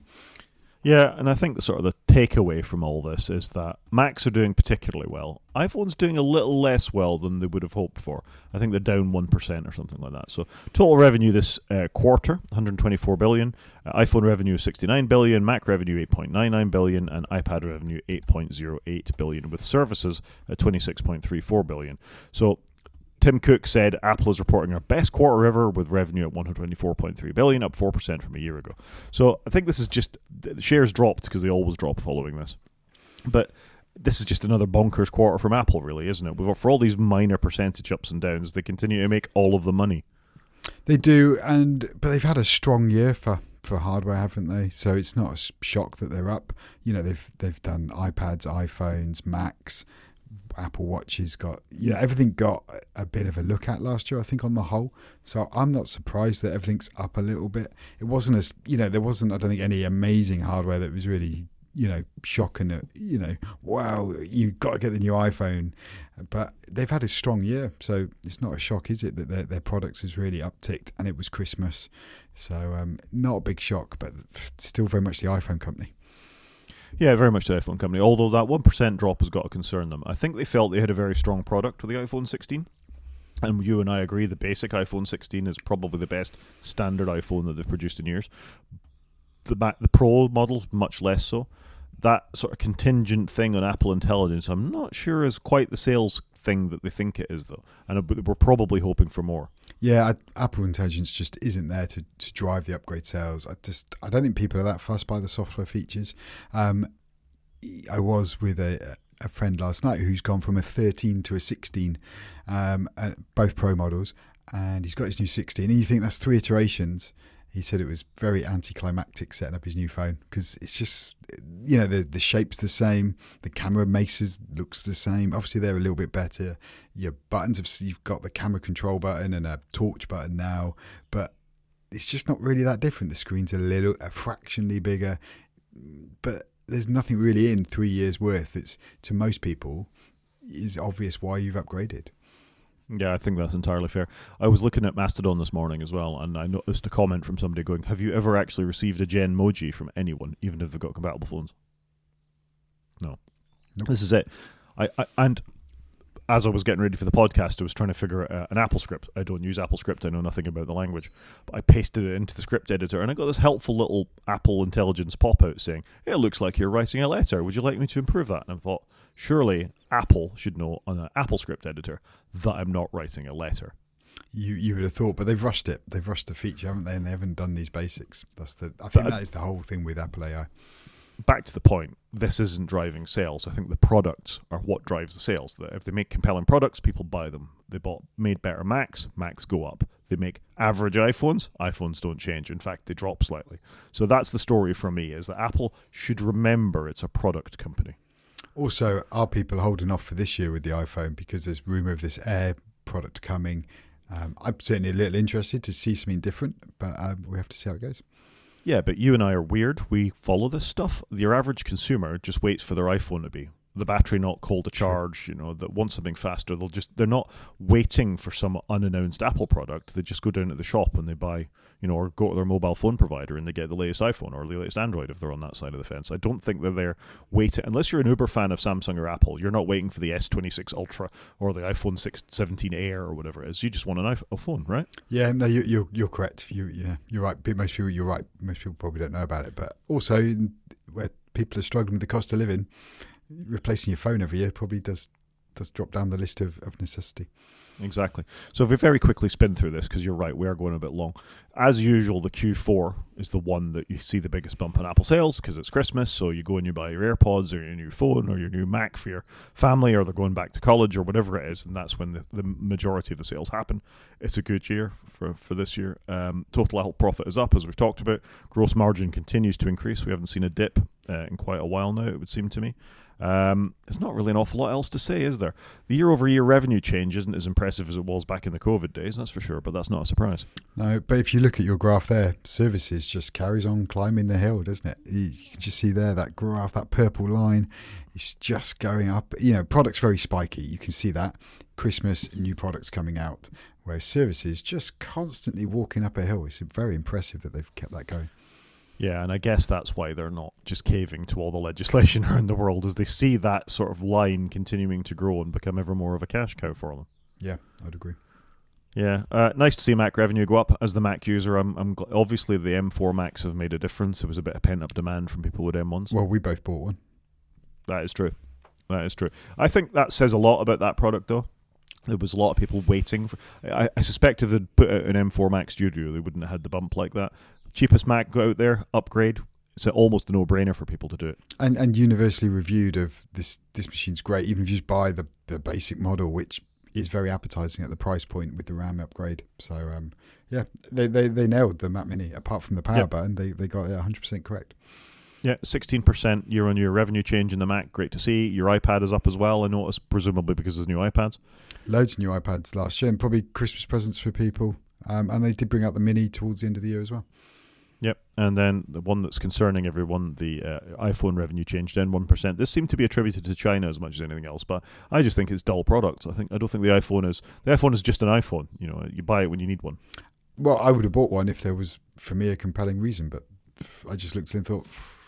Yeah, and I think the sort of the takeaway from all this is that Macs are doing particularly well. iPhone's doing a little less well than they would have hoped for. I think they're down 1% or something like that. So total revenue this quarter, 124 billion. iPhone revenue 69 billion, Mac revenue 8.99 billion, and iPad revenue 8.08 billion, with services at 26.34 billion. So Tim Cook said Apple is reporting our best quarter ever with revenue at 124.3 billion, up 4% from a year ago. So I think this is just, the shares dropped because they always drop following this. But this is just another bonkers quarter from Apple, really, isn't it? For all these minor percentage ups and downs, they continue to make all of the money. They do, but they've had a strong year for hardware, haven't they? So it's not a shock that they're up. They've done iPads, iPhones, Macs. Apple Watches everything got a bit of a look at last year, I think, on the whole. So I'm not surprised that everything's up a little bit. It wasn't as, there wasn't, I don't think, any amazing hardware that was really, shocking it, wow, you've got to get the new iPhone. But they've had a strong year. So it's not a shock, is it, that their products has really upticked, and it was Christmas. So not a big shock, but still very much the iPhone company. Yeah, very much the iPhone company, although that 1% drop has got to concern them. I think they felt they had a very strong product with the iPhone 16. And you and I agree the basic iPhone 16 is probably the best standard iPhone that they've produced in years. The Pro model's much less so. That sort of contingent thing on Apple Intelligence, I'm not sure is quite the sales thing that they think it is, though. And we're probably hoping for more. Yeah, Apple Intelligence just isn't there to drive the upgrade sales. I don't think people are that fussed by the software features. I was with a friend last night who's gone from a 13 to a 16, both Pro models, and he's got his new 16. And you think that's 3 iterations. He said it was very anticlimactic setting up his new phone because it's just, the shape's the same, the camera looks the same. Obviously, they're a little bit better. Your buttons, you've got the camera control button and a torch button now, but it's just not really that different. The screen's a fractionally bigger, but there's nothing really in 3 years worth. It's, to most people, is obvious why you've upgraded. Yeah, I think that's entirely fair. I was looking at Mastodon this morning as well, and I noticed a comment from somebody going, have you ever actually received a Genmoji from anyone, even if they've got compatible phones? No. Nope. This is it. And as I was getting ready for the podcast, I was trying to figure out an Apple script. I don't use Apple script. I know nothing about the language. But I pasted it into the script editor, and I got this helpful little Apple Intelligence pop-out saying, hey, it looks like you're writing a letter. Would you like me to improve that? And I thought, surely Apple should know on an Apple script editor that I'm not writing a letter. You would have thought, but they've rushed it. They've rushed the feature, haven't they? And they haven't done these basics. I think that is the whole thing with Apple AI. Back to the point, this isn't driving sales. I think the products are what drives the sales. If they make compelling products, people buy them. They made better Macs go up. They make average iPhones don't change. In fact, they drop slightly. So that's the story for me, is that Apple should remember it's a product company. Also, are people holding off for this year with the iPhone because there's rumour of this Air product coming? I'm certainly a little interested to see something different, but we have to see how it goes. Yeah, but you and I are weird. We follow this stuff. Your average consumer just waits for their iPhone to be the battery not cold to charge, that wants something faster. They're not waiting for some unannounced Apple product. They just go down to the shop and they buy, or go to their mobile phone provider and they get the latest iPhone or the latest Android if they're on that side of the fence. I don't think that they're waiting, unless you're an uber fan of Samsung or Apple, you're not waiting for the S26 Ultra or the iPhone 17 Air or whatever it is. You just want a phone, right? Yeah, no, you're correct. You're right. You're right. Most people probably don't know about it, but also where people are struggling with the cost of living, replacing your phone every year probably does does drop down the list of necessity. Exactly. So if we very quickly spin through this, because you're right, we are going a bit long. As usual, the Q4 is the one that you see the biggest bump in Apple sales because it's Christmas. So you go and you buy your AirPods or your new phone or your new Mac for your family, or they're going back to college or whatever it is, and that's when the majority of the sales happen. It's a good year for this year. Total Apple profit is up, as we've talked about. Gross margin continues to increase. We haven't seen a dip in quite a while now, it would seem to me. There's not really an awful lot else to say, is there? The year-over-year revenue change isn't as impressive as it was back in the COVID days, that's for sure, but that's not a surprise. No, but if you look at your graph there, services just carries on climbing the hill, doesn't it? You can just see there, that graph, that purple line, is just going up. Products very spiky, you can see that. Christmas, new products coming out, whereas services just constantly walking up a hill. It's very impressive that they've kept that going. Yeah, and I guess that's why they're not just caving to all the legislation around the world, as they see that sort of line continuing to grow and become ever more of a cash cow for them. Yeah, I'd agree. Yeah, nice to see Mac revenue go up. As the Mac user, I'm obviously the M4 Macs have made a difference. There was a bit of pent-up demand from people with M1s. Well, we both bought one. That is true. I think that says a lot about that product, though. There was a lot of people waiting for. I suspect if they'd put out an M4 Mac Studio, they wouldn't have had the bump like that. Cheapest Mac go out there, upgrade. It's almost a no-brainer for people to do it. And universally reviewed of this machine's great, even if you just buy the basic model, which is very appetizing at the price point with the RAM upgrade. So, they nailed the Mac Mini. Apart from the power button, they got it 100% correct. Yeah, 16% year-on-year revenue change in the Mac. Great to see. Your iPad is up as well, I noticed, presumably because there's new iPads. Loads of new iPads last year, and probably Christmas presents for people. And they did bring out the Mini towards the end of the year as well. Yep, and then the one that's concerning everyone, the iPhone revenue change down 1%. This seemed to be attributed to China as much as anything else, but I just think it's dull products. I don't think the iPhone is just an iPhone. You buy it when you need one. Well, I would have bought one if there was, for me, a compelling reason, but I just looked and thought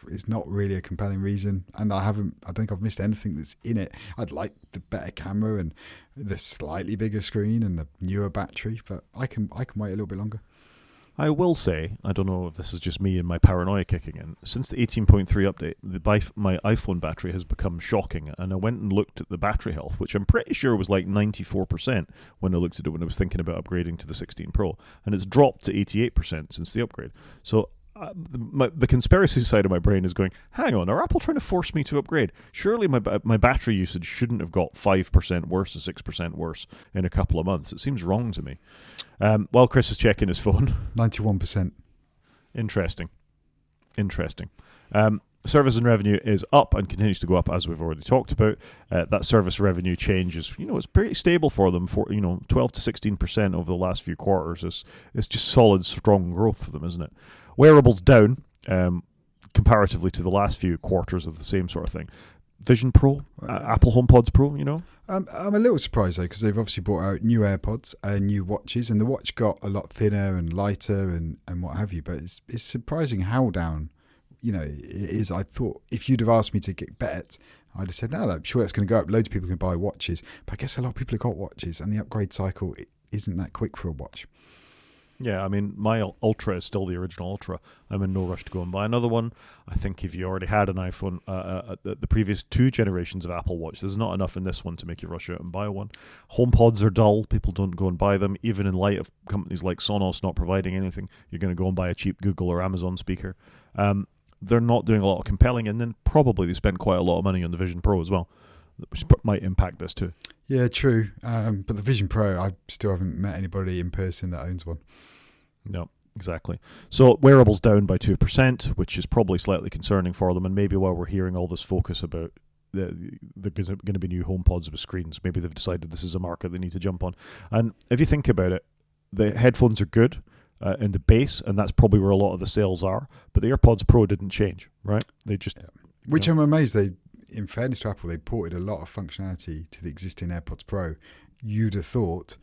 it's not really a compelling reason, and I think I've missed anything that's in it. I'd like the better camera and the slightly bigger screen and the newer battery, but I can wait a little bit longer. I will say, I don't know if this is just me and my paranoia kicking in, since the 18.3 update, my iPhone battery has become shocking, and I went and looked at the battery health, which I'm pretty sure was like 94% when I looked at it when I was thinking about upgrading to the 16 Pro, and it's dropped to 88% since the upgrade. So the conspiracy side of my brain is going, hang on, are Apple trying to force me to upgrade? Surely my battery usage shouldn't have got 5% worse or 6% worse in a couple of months. It seems wrong to me. While Chris is checking his phone. 91%. Interesting. Service and revenue is up and continues to go up, as we've already talked about. That service revenue change is, it's pretty stable for them. For 12 to 16% over the last few quarters is just solid, strong growth for them, isn't it? Wearables down comparatively to the last few quarters of the same sort of thing. Vision Pro, Apple HomePods Pro, I'm a little surprised though, because they've obviously brought out new AirPods and new watches, and the watch got a lot thinner and lighter and what have you. But it's surprising how down it is. I thought if you'd have asked me to get bet, I'd have said, no, I'm sure that's going to go up. Loads of people can buy watches, but I guess a lot of people have got watches, and the upgrade cycle isn't that quick for a watch. Yeah, I mean, my Ultra is still the original Ultra. I'm in no rush to go and buy another one. I think if you already had an iPhone, the previous 2 generations of Apple Watch, there's not enough in this one to make you rush out and buy one. HomePods are dull. People don't go and buy them. Even in light of companies like Sonos not providing anything, you're going to go and buy a cheap Google or Amazon speaker. They're not doing a lot of compelling, and then probably they spent quite a lot of money on the Vision Pro as well, which might impact this too. Yeah, true. But the Vision Pro, I still haven't met anybody in person that owns one. No, exactly. So wearables down by 2%, which is probably slightly concerning for them, and maybe while we're hearing all this focus about there's going to be new HomePods with screens, maybe they've decided this is a market they need to jump on. And if you think about it, the headphones are good in the base, and that's probably where a lot of the sales are, but the AirPods Pro didn't change, right? They just... Yeah. Which I'm amazed in fairness to Apple, they ported a lot of functionality to the existing AirPods Pro. You'd have thought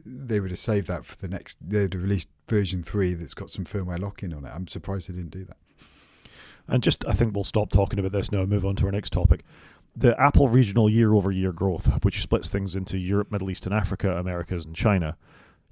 they would have saved that for the next... They'd have released version 3 that's got some firmware lock-in on it. I'm surprised they didn't do that. And I think we'll stop talking about this now and move on to our next topic. The Apple regional year-over-year growth, which splits things into Europe, Middle East and Africa, Americas and China,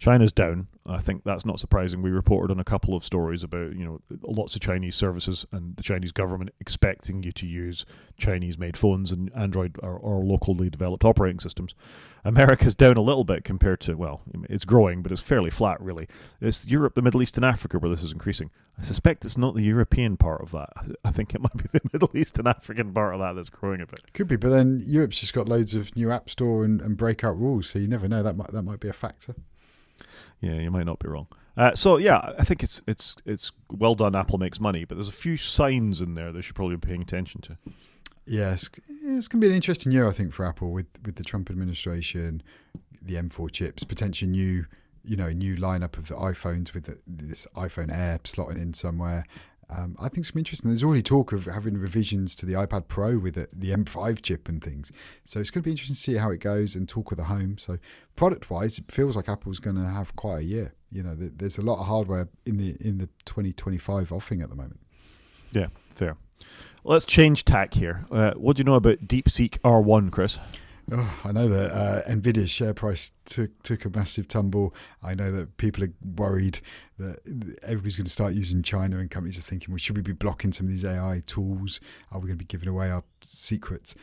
China's down. I think that's not surprising. We reported on a couple of stories about, lots of Chinese services and the Chinese government expecting you to use Chinese-made phones and Android or locally developed operating systems. America's down a little bit compared to, well, it's growing, but it's fairly flat, really. It's Europe, the Middle East, and Africa where this is increasing. I suspect it's not the European part of that. I think it might be the Middle East and African part of that that's growing a bit. Could be, but then Europe's just got loads of new App Store and breakout rules, so you never know. That might be a factor. Yeah, you might not be wrong. So yeah, I think it's well done. Apple makes money, but there's a few signs in there they should probably be paying attention to. Yes, it's going to be an interesting year, I think, for Apple with the Trump administration, the M4 chips, potentially new lineup of the iPhones with this iPhone Air slotting in somewhere. I think it's going to be interesting. There's already talk of having revisions to the iPad Pro with the M5 chip and things. So it's going to be interesting to see how it goes and talk with the home. So product-wise, it feels like Apple's going to have quite a year. There's a lot of hardware in the 2025 offering at the moment. Yeah, fair. Let's change tack here. What do you know about DeepSeek R1, Chris? Oh, I know that Nvidia's share price took a massive tumble. I know that people are worried that everybody's going to start using China, and companies are thinking, well, should we be blocking some of these AI tools? Are we going to be giving away our secrets?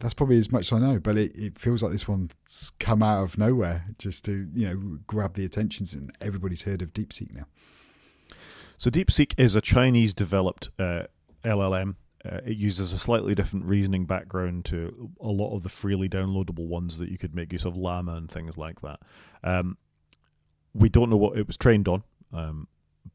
That's probably as much as I know, but it feels like this one's come out of nowhere just to grab the attentions, and everybody's heard of DeepSeek now. So DeepSeek is a Chinese-developed LLM. It uses a slightly different reasoning background to a lot of the freely downloadable ones that you could make use of, Llama and things like that. We don't know what it was trained on,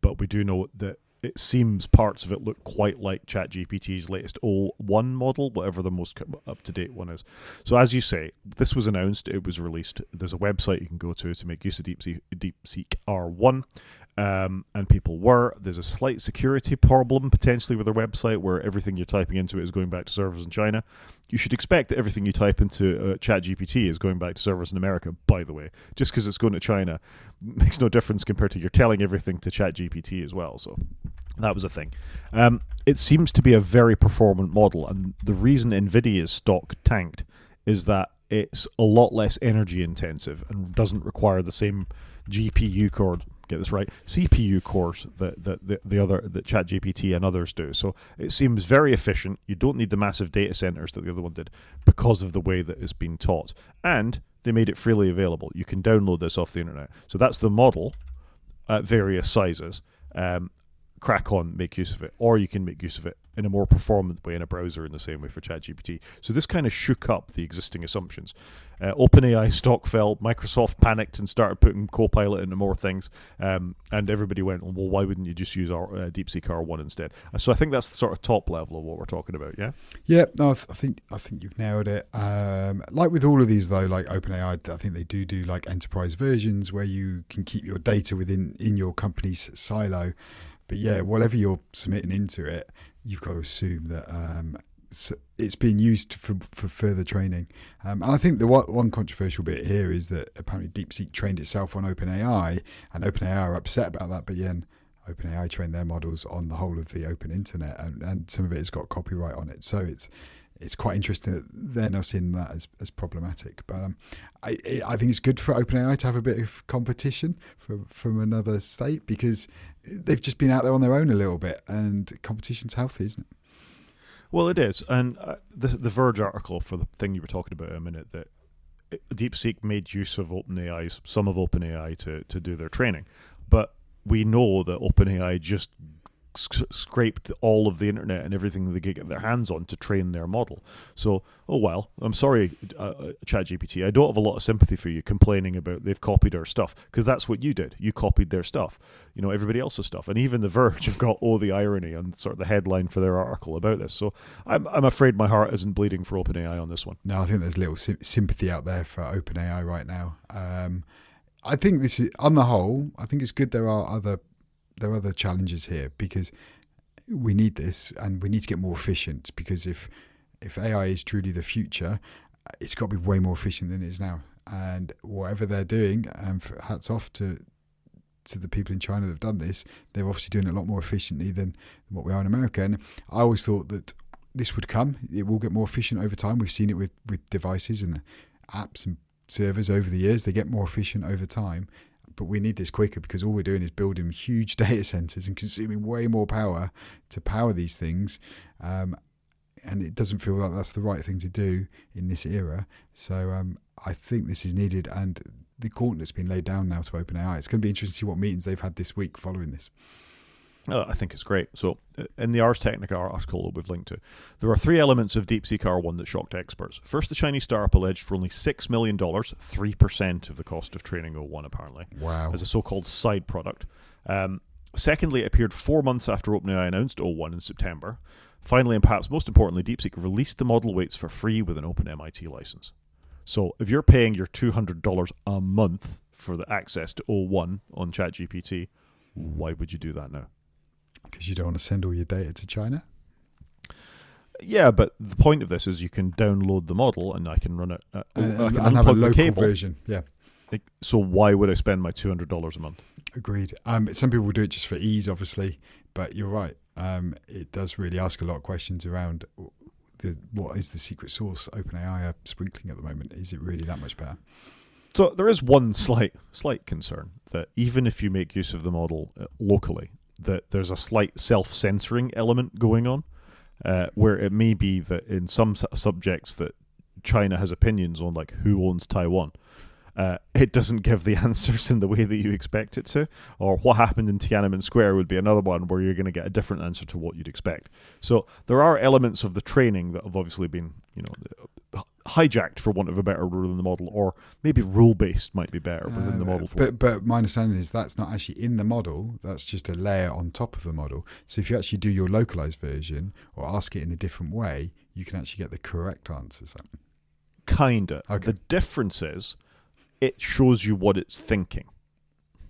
but we do know that it seems parts of it look quite like ChatGPT's latest O1 model, whatever the most up-to-date one is. So as you say, this was announced, it was released. There's a website you can go to make use of DeepSeek R1. And people were. There's a slight security problem potentially with their website where everything you're typing into it is going back to servers in China. You should expect that everything you type into ChatGPT is going back to servers in America, by the way. Just because it's going to China makes no difference compared to you're telling everything to ChatGPT as well. So that was a thing. It seems to be a very performant model, and the reason NVIDIA's stock tanked is that it's a lot less energy intensive and doesn't require the same GPU core, get this right, CPU cores that ChatGPT and others do. So it seems very efficient. You don't need the massive data centers that the other one did because of the way that it's been taught. And they made it freely available. You can download this off the internet. So that's the model at various sizes. Crack on, make use of it, or you can make use of it in a more performant way in a browser in the same way for ChatGPT. So this kind of shook up the existing assumptions. OpenAI stock fell, Microsoft panicked and started putting Copilot into more things, and everybody went, well, why wouldn't you just use our DeepSeek R1 instead? So I think that's the sort of top level of what we're talking about, yeah? Yeah, no, I think you've nailed it. Like with all of these, though, like OpenAI, I think they do like enterprise versions where you can keep your data in your company's silo. But yeah, whatever you're submitting into it, you've got to assume that it's being used for further training. And I think the one controversial bit here is that apparently DeepSeek trained itself on OpenAI, and OpenAI are upset about that. But yeah, OpenAI trained their models on the whole of the open internet, and some of it has got copyright on it. So it's quite interesting that they're not seeing that as problematic. But I think it's good for OpenAI to have a bit of competition from another state, because they've just been out there on their own a little bit, and competition's healthy, isn't it? Well, it is. And the Verge article for the thing you were talking about in a minute, that DeepSeek made use of some of OpenAI to do their training. But we know that OpenAI just scraped all of the internet and everything they could get their hands on to train their model. So, oh well, I'm sorry, ChatGPT, I don't have a lot of sympathy for you complaining about they've copied our stuff, because that's what you did. You copied their stuff, everybody else's stuff. And even The Verge have got the irony on sort of the headline for their article about this. So I'm afraid my heart isn't bleeding for OpenAI on this one. No, I think there's little sympathy out there for OpenAI right now. I think this is, on the whole, I think it's good there are other challenges here, because we need this and we need to get more efficient, because if AI is truly the future, it's got to be way more efficient than it is now. And whatever they're doing, hats off to the people in China that have done this, they're obviously doing it a lot more efficiently than what we are in America. And I always thought that this would come. It will get more efficient over time. We've seen it with devices and apps and servers over the years. They get more efficient over time. but we need this quicker because all we're doing is building huge data centers and consuming way more power to power these things. And it doesn't feel like that's the right thing to do in this era. So I think this is needed, and the gauntlet's been laid down now to OpenAI. It's going to be interesting to see what meetings they've had this week following this. I think it's great. So in the Ars Technica article that we've linked to, there are 3 elements of DeepSeek R1 that shocked experts. First, the Chinese startup alleged for only $6 million, 3% of the cost of training O1 apparently, Wow. as a so-called side product. Secondly, it appeared 4 months after OpenAI announced O1 in September. Finally, and perhaps most importantly, DeepSeek released the model weights for free with an open MIT license. So if you're paying your $200 a month for the access to O1 on ChatGPT, why would you do that now? Because you don't want to send all your data to China? Yeah, but the point of this is you can download the model and I can run it. And I can have a unplug the local cable. version. Yeah. So why would I spend my $200 a month? Agreed. Some people do it just for ease, obviously, but you're right. It does really ask a lot of questions around what is the secret sauce OpenAI are sprinkling at the moment. Is it really that much better? So there is one slight concern that even if you make use of the model locally, that there's a slight self-censoring element going on, where it may be that in some subjects that China has opinions on, like who owns Taiwan, it doesn't give the answers in the way that you expect it to, or what happened in Tiananmen Square would be another one where you're going to get a different answer to what you'd expect. So there are elements of the training that have obviously been, hijacked, for want of a better rule in the model, or maybe rule-based might be better within the model. But my understanding is that's not actually in the model. That's just a layer on top of the model. So if you actually do your localized version or ask it in a different way, you can actually get the correct answers. Kinda. Okay. The difference is it shows you what it's thinking.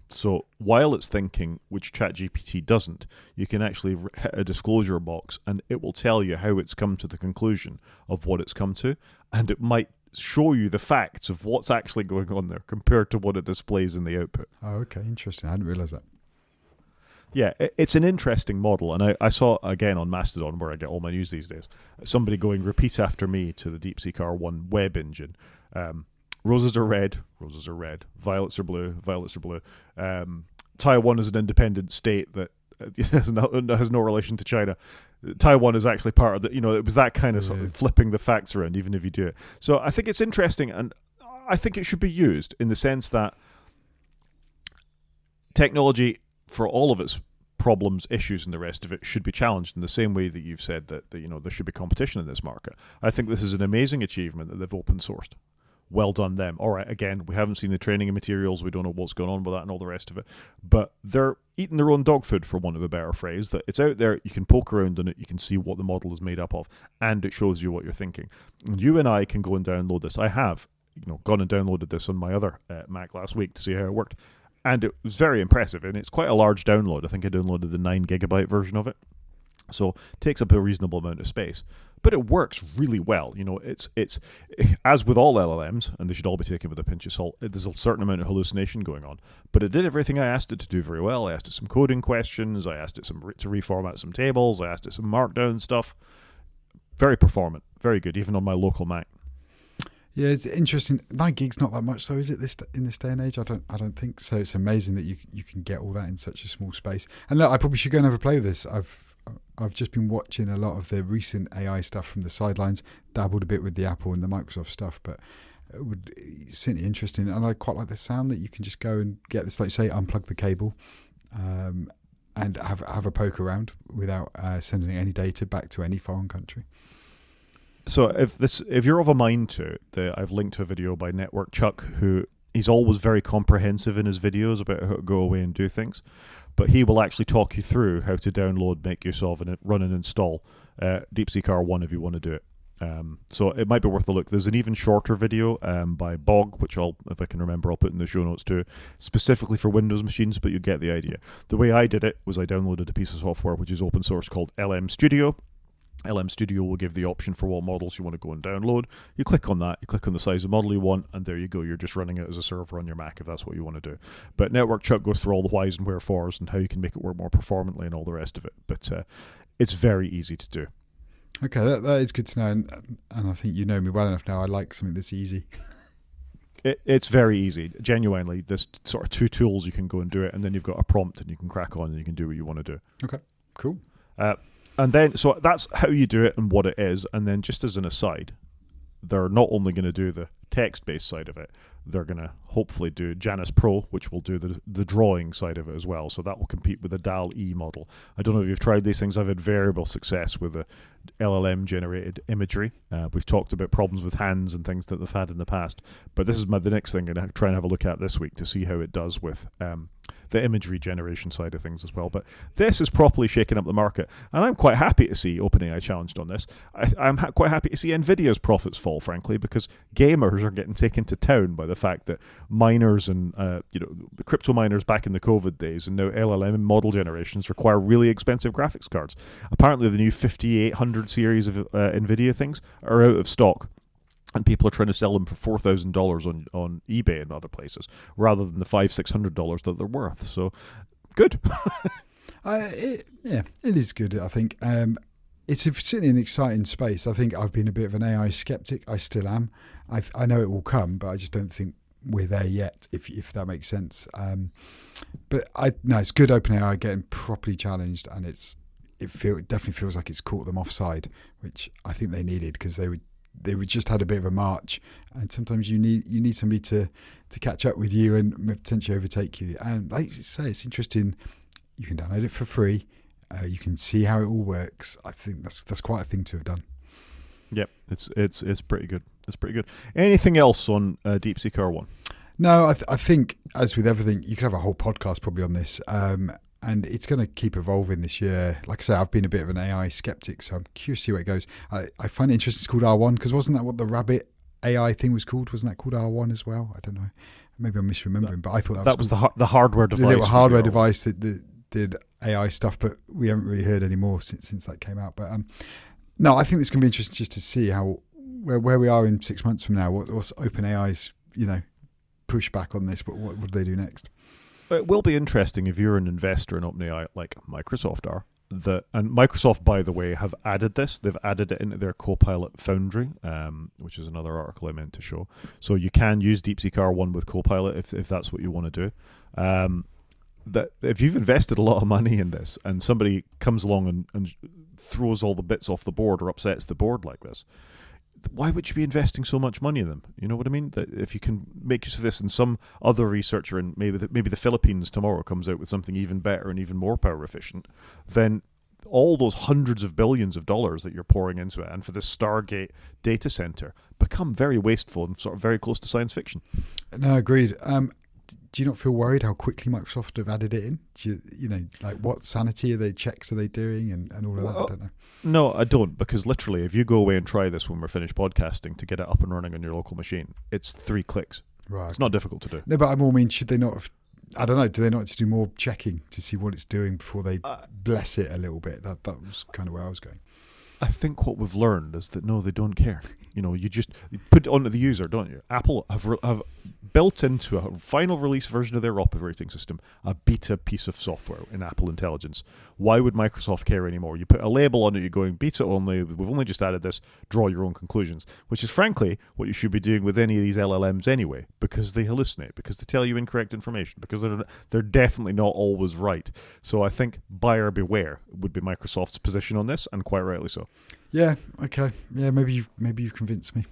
So while it's thinking, which ChatGPT doesn't, you can actually hit a disclosure box and it will tell you how it's come to the conclusion of what it's come to, and it might show you the facts of what's actually going on there compared to what it displays in the output. Oh, okay. Interesting. I hadn't realized that. Yeah, it's an interesting model, and I saw, again, on Mastodon, where I get all my news these days, somebody going, repeat after me to the DeepSeek R1 web engine. Roses are red, violets are blue. Taiwan is an independent state that has no relation to China. Taiwan is actually part of the, it was that kind of sort of flipping the facts around, even if you do it. So I think it's interesting, and I think it should be used in the sense that technology, for all of its problems, issues, and the rest of it, should be challenged in the same way that you've said that there should be competition in this market. I think this is an amazing achievement that they've open sourced. Well done them. All right, again, we haven't seen the training and materials. We don't know what's going on with that and all the rest of it. But they're eating their own dog food, for want of a better phrase, that it's out there. You can poke around in it. You can see what the model is made up of, and it shows you what you're thinking. And you and I can go and download this. I have gone and downloaded this on my other Mac last week to see how it worked. And it was very impressive. And it's quite a large download. I think I downloaded the 9 gigabyte version of it. So it takes up a reasonable amount of space. But it works really well. It's as with all LLMs, and they should all be taken with a pinch of salt, there's a certain amount of hallucination going on. But it did everything I asked it to do very well. I asked it some coding questions. I asked it to reformat some tables. I asked it some markdown stuff. Very performant. Very good, even on my local Mac. Yeah, it's interesting. 9 gig's not that much, though, is it? In this day and age, I don't think so. It's amazing that you can get all that in such a small space. And look, I probably should go and have a play with this. I've just been watching a lot of the recent AI stuff from the sidelines, dabbled a bit with the Apple and the Microsoft stuff, but it's certainly interesting. And I quite like the sound that you can just go and get this, like say, unplug the cable and have a poke around without sending any data back to any foreign country. So if you're of a mind to it, I've linked to a video by Network Chuck, who he's always very comprehensive in his videos about how to go away and do things. But he will actually talk you through how to download, make use of, and run and install DeepSeek R1 if you want to do it. So it might be worth a look. There's an even shorter video by Bog, which if I can remember, I'll put in the show notes too, specifically for Windows machines, but you get the idea. The way I did it was I downloaded a piece of software which is open source called LM Studio. LM Studio will give the option for what models you want to go and download. You click on that, you click on the size of model you want, and there you go. You're just running it as a server on your Mac if that's what you want to do. But Network Chuck goes through all the whys and wherefores and how you can make it work more performantly and all the rest of it. But it's very easy to do. Okay, that is good to know. And I think you know me well enough now. I like something that's easy. It's very easy. Genuinely, there's sort of 2 tools you can go and do it, and then you've got a prompt and you can crack on and you can do what you want to do. Okay, cool. And then, so that's how you do it and what it is. And then just as an aside, they're not only going to do the text-based side of it, they're going to hopefully do Janus Pro, which will do the drawing side of it as well. So that will compete with the DAL-E model. I don't know if you've tried these things. I've had variable success with the LLM-generated imagery. We've talked about problems with hands and things that they've had in the past. But this is the next thing I'm going to try and have a look at this week to see how it does with the imagery generation side of things as well. But this is properly shaking up the market. And I'm quite happy to see OpenAI challenged on this. I'm quite happy to see NVIDIA's profits fall, frankly, because gamers are getting taken to town by the fact that miners and the crypto miners back in the COVID days and now LLM model generations require really expensive graphics cards. Apparently the new 5800 series of NVIDIA things are out of stock. And people are trying to sell them for $4,000 on eBay and other places, rather than the $500-600 that they're worth. So, good. It is good. I think it's certainly an exciting space. I think I've been a bit of an AI skeptic. I still am. I know it will come, but I just don't think we're there yet. If that makes sense. But it's good. OpenAI getting properly challenged, and it definitely feels like it's caught them offside, which I think they needed, because they just had a bit of a march, and sometimes you need somebody to catch up with you and potentially overtake you. And like you say, it's interesting. You can download it for free. You can see how it all works. I think that's quite a thing to have done. Yep, it's pretty good. It's pretty good. Anything else on DeepSeek R1? No, I think, as with everything, you could have a whole podcast probably on this. And it's going to keep evolving this year. Like I say, I've been a bit of an AI skeptic, so I'm curious to see where it goes. I find it interesting it's called R1, because wasn't that what the Rabbit AI thing was called? Wasn't that called R1 as well? I don't know. Maybe I'm misremembering, but I thought that was the hardware device. The little hardware device that did AI stuff, but we haven't really heard any more since that came out. But no, I think it's going to be interesting just to see where we are in 6 months from now. What's OpenAI's pushback on this? But what do they do next? It will be interesting if you're an investor in OpenAI, like Microsoft are. And Microsoft, by the way, have added this. They've added it into their Copilot Foundry, which is another article I meant to show. So you can use DeepSeek R1 with Copilot if that's what you want to do. That if you've invested a lot of money in this and somebody comes along and throws all the bits off the board or upsets the board like this, why would you be investing so much money in them? You know what I mean? That if you can make use of this, and some other researcher in maybe the Philippines tomorrow comes out with something even better and even more power efficient, then all those hundreds of billions of dollars that you're pouring into it, and for this Stargate data center, become very wasteful and sort of very close to science fiction. No, agreed. Do you not feel worried how quickly Microsoft have added it in? Do you like what sanity checks are they doing and all of that? I don't know. No, I don't, because literally, if you go away and try this when we're finished podcasting to get it up and running on your local machine, it's 3 clicks. Right. It's not difficult to do. No, but I more mean, should they not have? I don't know. Do they not have to do more checking to see what it's doing before they bless it a little bit? That was kind of where I was going. I think what we've learned is that no, they don't care. You just put it onto the user, don't you? Apple have built into a final release version of their operating system a beta piece of software in Apple Intelligence. Why would Microsoft care anymore? You put a label on it, you're going beta only, we've only just added this, draw your own conclusions, which is frankly what you should be doing with any of these LLMs anyway, because they hallucinate, because they tell you incorrect information, because they're definitely not always right. So I think buyer beware would be Microsoft's position on this, and quite rightly so. Yeah, okay. Yeah, maybe you've convinced me.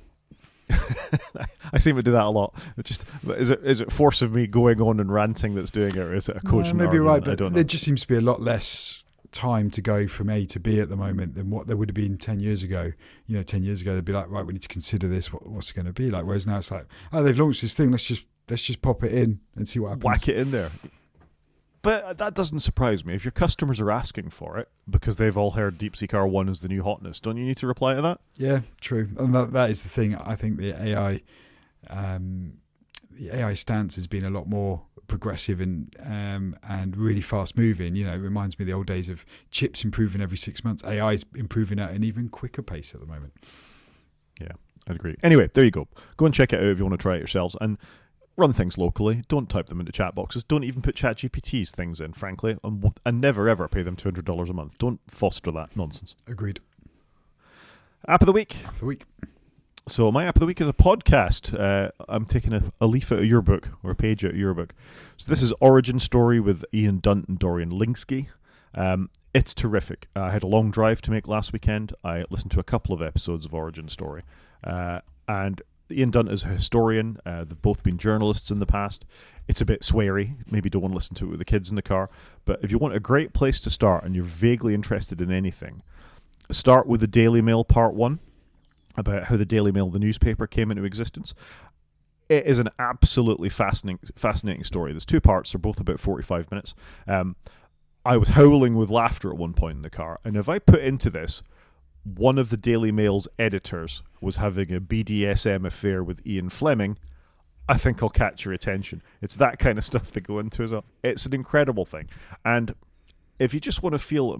I seem to do that a lot. It's just, is it force of me going on and ranting that's doing it, or is it a cogent maybe you're argument? right, I don't but know. there just seems to be a lot less time to go from A to B at the moment than what there would have been 10 years ago. 10 years ago they'd be like, right, we need to consider this. What's it going to be like? Whereas now it's like, oh, they've launched this thing. Let's just pop it in and see what happens. Whack it in there. But that doesn't surprise me. If your customers are asking for it because they've all heard DeepSeek R1 is the new hotness, don't you need to reply to that? Yeah, true. And that is the thing. I think the AI stance has been a lot more progressive and really fast moving. It reminds me of the old days of chips improving every 6 months. AI is improving at an even quicker pace at the moment. Yeah, I'd agree. Anyway, there you go. Go and check it out if you want to try it yourselves. And run things locally. Don't type them into chat boxes. Don't even put ChatGPT's things in, frankly. And never, ever pay them $200 a month. Don't foster that nonsense. Agreed. App of the week. So my app of the week is a podcast. I'm taking a leaf out of your book, or a page out of your book. So this is Origin Story with Ian Dunt and Dorian Linsky. It's terrific. I had a long drive to make last weekend. I listened to a couple of episodes of Origin Story. And Ian Dunt is a historian. They've both been journalists in the past. It's a bit sweary. Maybe don't want to listen to it with the kids in the car. But if you want a great place to start and you're vaguely interested in anything, start with the Daily Mail Part 1. About how the Daily Mail, the newspaper, came into existence. It is an absolutely fascinating story. There's 2 parts. They're both about 45 minutes. I was howling with laughter at one point in the car. And if I put into this, one of the Daily Mail's editors was having a BDSM affair with Ian Fleming, I think I'll catch your attention. It's that kind of stuff they go into as well. It's an incredible thing. And if you just want to feel,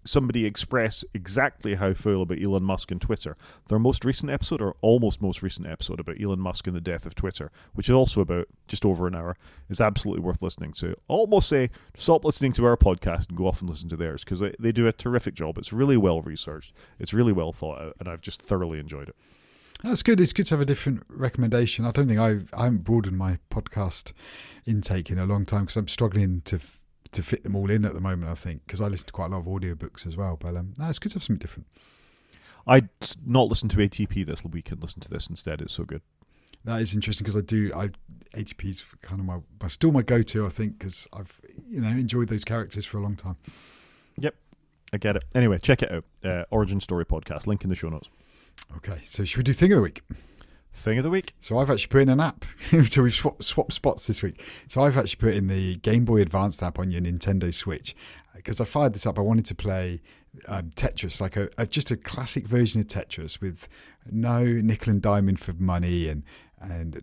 somebody express exactly how full about Elon Musk and Twitter. Their most recent episode, or almost most recent episode, about Elon Musk and the death of Twitter, which is also about just over an hour, is absolutely worth listening to. I'll almost say stop listening to our podcast and go off and listen to theirs, because they do a terrific job. It's really well researched. It's really well thought out, and I've just thoroughly enjoyed it. That's good. It's good to have a different recommendation. I don't think I haven't broadened my podcast intake in a long time because I'm struggling to fit them all in at the moment, I think, because I listen to quite a lot of audiobooks as well. But it's good to have something different. I'd not listen to ATP this week and listen to this instead. It's so good. That is interesting because ATP is kind of still my go-to, I think, because I've enjoyed those characters for a long time. Yep, I get it. Anyway, check it out. Origin Story Podcast. Link in the show notes. Okay, so should we do Thing of the Week? Thing of the week. So I've actually put in an app. So we've swapped spots this week. So I've actually put in the Game Boy Advanced app on your Nintendo Switch because I fired this up. I wanted to play Tetris, like just a classic version of Tetris with no nickel and diamond for money and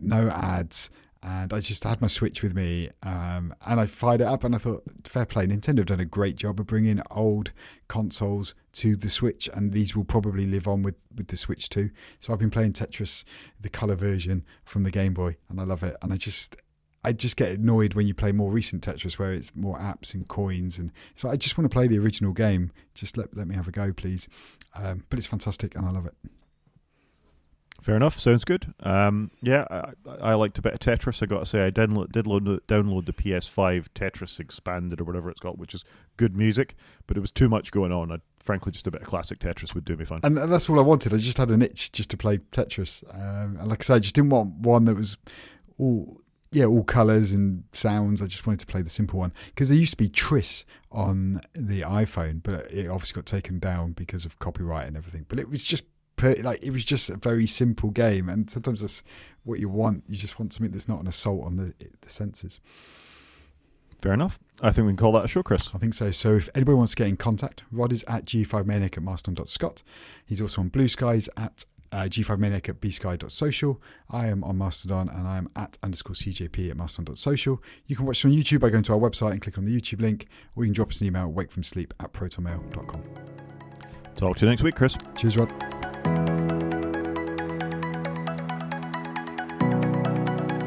no ads. And I just had my Switch with me and I fired it up and I thought, fair play, Nintendo have done a great job of bringing old consoles to the Switch, and these will probably live on with the Switch too. So I've been playing Tetris, the colour version from the Game Boy, and I love it. And I just get annoyed when you play more recent Tetris where it's more apps and coins, and so I just want to play the original game. Just let me have a go, please. But it's fantastic and I love it. Fair enough. Sounds good. I liked a bit of Tetris. I got to say, I did download the PS5 Tetris Expanded or whatever it's got, which is good music, but it was too much going on. Frankly, just a bit of classic Tetris would do me fine. And that's all I wanted. I just had an itch just to play Tetris. And like I said, I just didn't want one that was all colours and sounds. I just wanted to play the simple one because there used to be Tris on the iPhone, but it obviously got taken down because of copyright and everything. But it was just a very simple game, and sometimes that's what you want. You just want something that's not an assault on the senses. Fair enough. I think we can call that a show, Chris. I think so. So if anybody wants to get in contact, Rod is at G5Maniac at mastodon.scot. He's also on Blue Skies at G5Maniac at bsky.social. I am on Mastodon and I am at _CJP at mastodon.social. You can watch us on YouTube by going to our website and click on the YouTube link, or you can drop us an email, wakefromsleep@protonmail.com. Talk to you next week, Chris. Cheers, Rod.